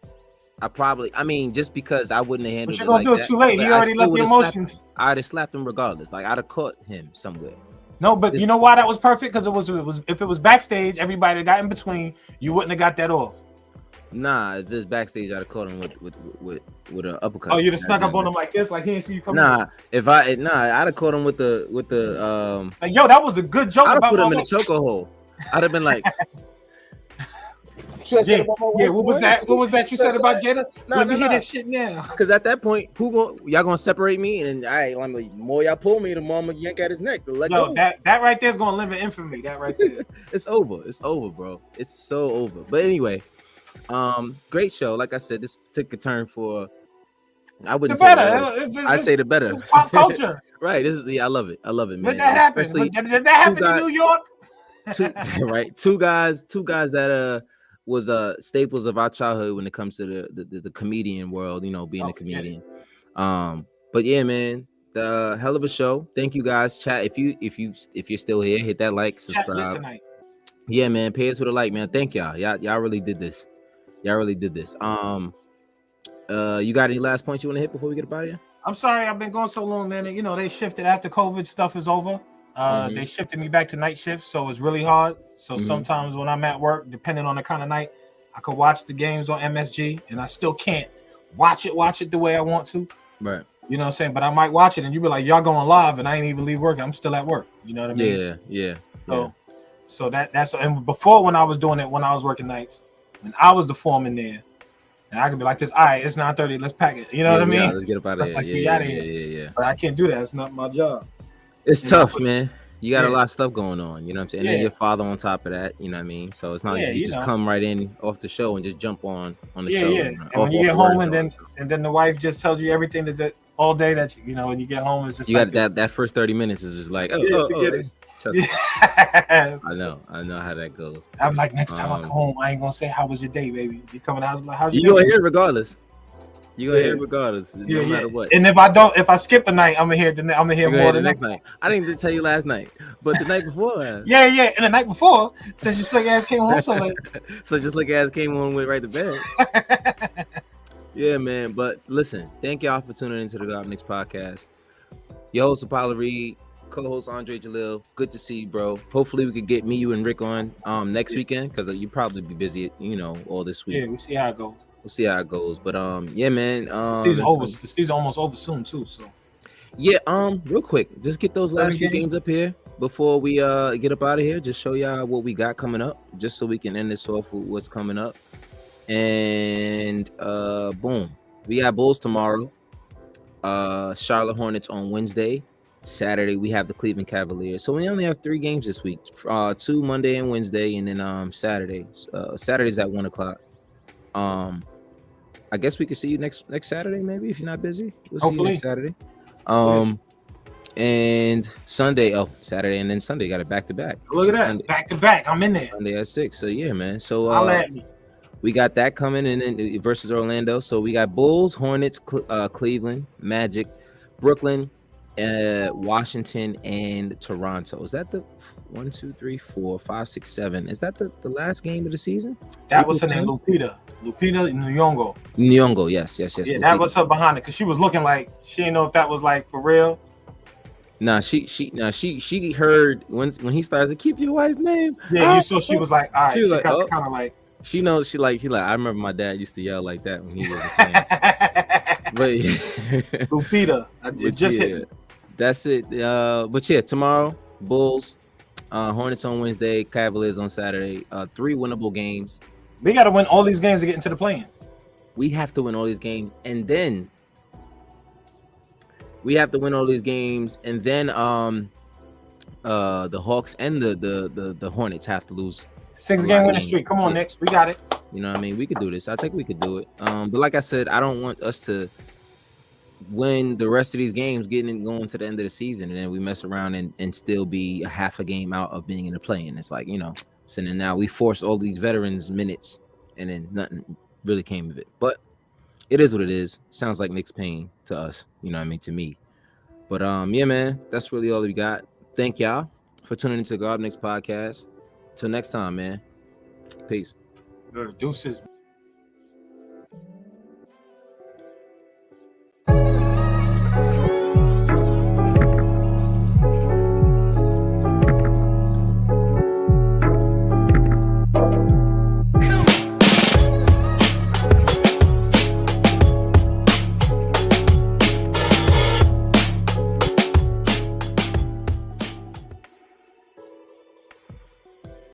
Just because I wouldn't have handled it. What you're gonna do is too late. He already left the emotions. I'd have slapped him regardless. Like, I'd have caught him somewhere. No, but you know why that was perfect? Because it was if it was backstage, everybody that got in between, you wouldn't have got that off. Nah, if this backstage, I'd have caught him with an uppercut. Oh, you'd have snuck up on him like this, like he didn't see you coming. I'd have caught him with the like, yo, that was a good joke. I'd have put him in a chokehold. I'd have been like. Yeah. What was that you said about Jada? Let me hear that shit now. Because at that point, y'all gonna separate me, and the more y'all pull me, the more I'm gonna yank at his neck. Let go. That right there is gonna live in infamy. That right there. It's over, bro. It's so over. But anyway, great show. Like I said, this took a turn for. I wouldn't say better. I say the better. It's pop culture. Right. I love it. I love it, man. Did that happen? Did that happen in New York? Two guys that was staples of our childhood when it comes to the comedian world, you know, being a comedian. But yeah, man, the hell of a show. Thank you guys. Chat, if you're still here, hit that like, subscribe. Yeah, man, pay us with a like, man. Thank y'all. Y'all really did this. You got any last points you want to hit before we get up out of here? I'm sorry, I've been going so long, man. You know, they shifted after COVID stuff is over. They shifted me back to night shifts, so it's really hard. So sometimes when I'm at work, depending on the kind of night, I could watch the games on MSG, and I still can't watch it the way I want to. Right. You know what I'm saying? But I might watch it, and you be like, y'all going live, and I ain't even leave work. I'm still at work. You know what I mean? Yeah. So that's and before, when I was doing it, when I was working nights, when I was the foreman there, and I can be like this. All right, it's 9:30. Let's pack it. You know what I mean? Let's get up out of here. Like we out of here. Yeah. But I can't do that. It's not my job. It's tough, man. You got a Yeah. lot of stuff going on, you know what I'm saying? And then your father on top of that, you know what I mean? So it's not like you just come right in off the show and just jump on the show. Yeah. And when you get home and then the wife just tells you everything that all day that you know when you get home it's just you like got that first 30 minutes is just like I know how that goes. I'm like, next time I come home, I ain't gonna say how was your day, baby. You come in the house, I'm like, how's your day? You gonna hear it regardless. You gonna hear it regardless, no matter what. And if I skip a night, I'm gonna hear more the next night. I didn't tell you last night, but the night before. Yeah. And the night before, since your slick ass came home so late. So just slick ass came home, went right to bed. Yeah, man. But listen, thank y'all for tuning into the Knicks podcast. Your host Apollo Reed, co-host Andre Jalil. Good to see you, bro. Hopefully we could get me, you, and Rick on next weekend because you probably be busy, all this week. Yeah, we'll see how it goes. We'll see how it goes. But yeah, man. The season almost over soon too. So yeah, real quick, just get those last few games up here before we get up out of here. Just show y'all what we got coming up, just so we can end this off with what's coming up. And boom, we got Bulls tomorrow. Charlotte Hornets on Wednesday. Saturday we have the Cleveland Cavaliers. So we only have 3 games this week. 2 Monday and Wednesday, and then Saturday. Saturday's at 1:00. I guess we can see you next Saturday, maybe if you're not busy. We'll see you next Saturday. And Sunday, Saturday and then Sunday, got it back to back. Look at that, back to back. I'm in there. Sunday at 6. So yeah, man. So we got that coming, and then versus Orlando. So we got Bulls, Hornets, Cleveland, Magic, Brooklyn, Washington, and Toronto. Is that the 1, 2, 3, 4, 5, 6, 7? Is that the last game of the season? That was her name, Lupita Nyong'o. Nyong'o, yes. Yeah, Lupita. that was her behind it because she was looking like she didn't know if that was like for real. Nah, she heard when he started to keep your wife's name. Yeah, you saw she was like, all right. She was like, kind of like. She knows she like. I remember my dad used to yell like that when he was a fan. But Lupita, it just hit me. That's it. But yeah, tomorrow Bulls, Hornets on Wednesday, Cavaliers on Saturday. 3 winnable games. We got to win all these games to get into the play-in. We have to win all these games, and then the Hawks and the Hornets have to lose. 6-game winning streak. Come on, Knicks. We got it. You know what I mean? We could do this. I think we could do it. But like I said, I don't want us to win the rest of these games going to the end of the season, and then we mess around and still be a half a game out of being in the play-in. It's like, so then now we forced all these veterans minutes, and then nothing really came of it. But it is what it is. Sounds like Knicks pain to us. You know what I mean? To me. But yeah, man, that's really all we got. Thank y'all for tuning into the Knicks podcast. Till next time, man. Peace. Deuces.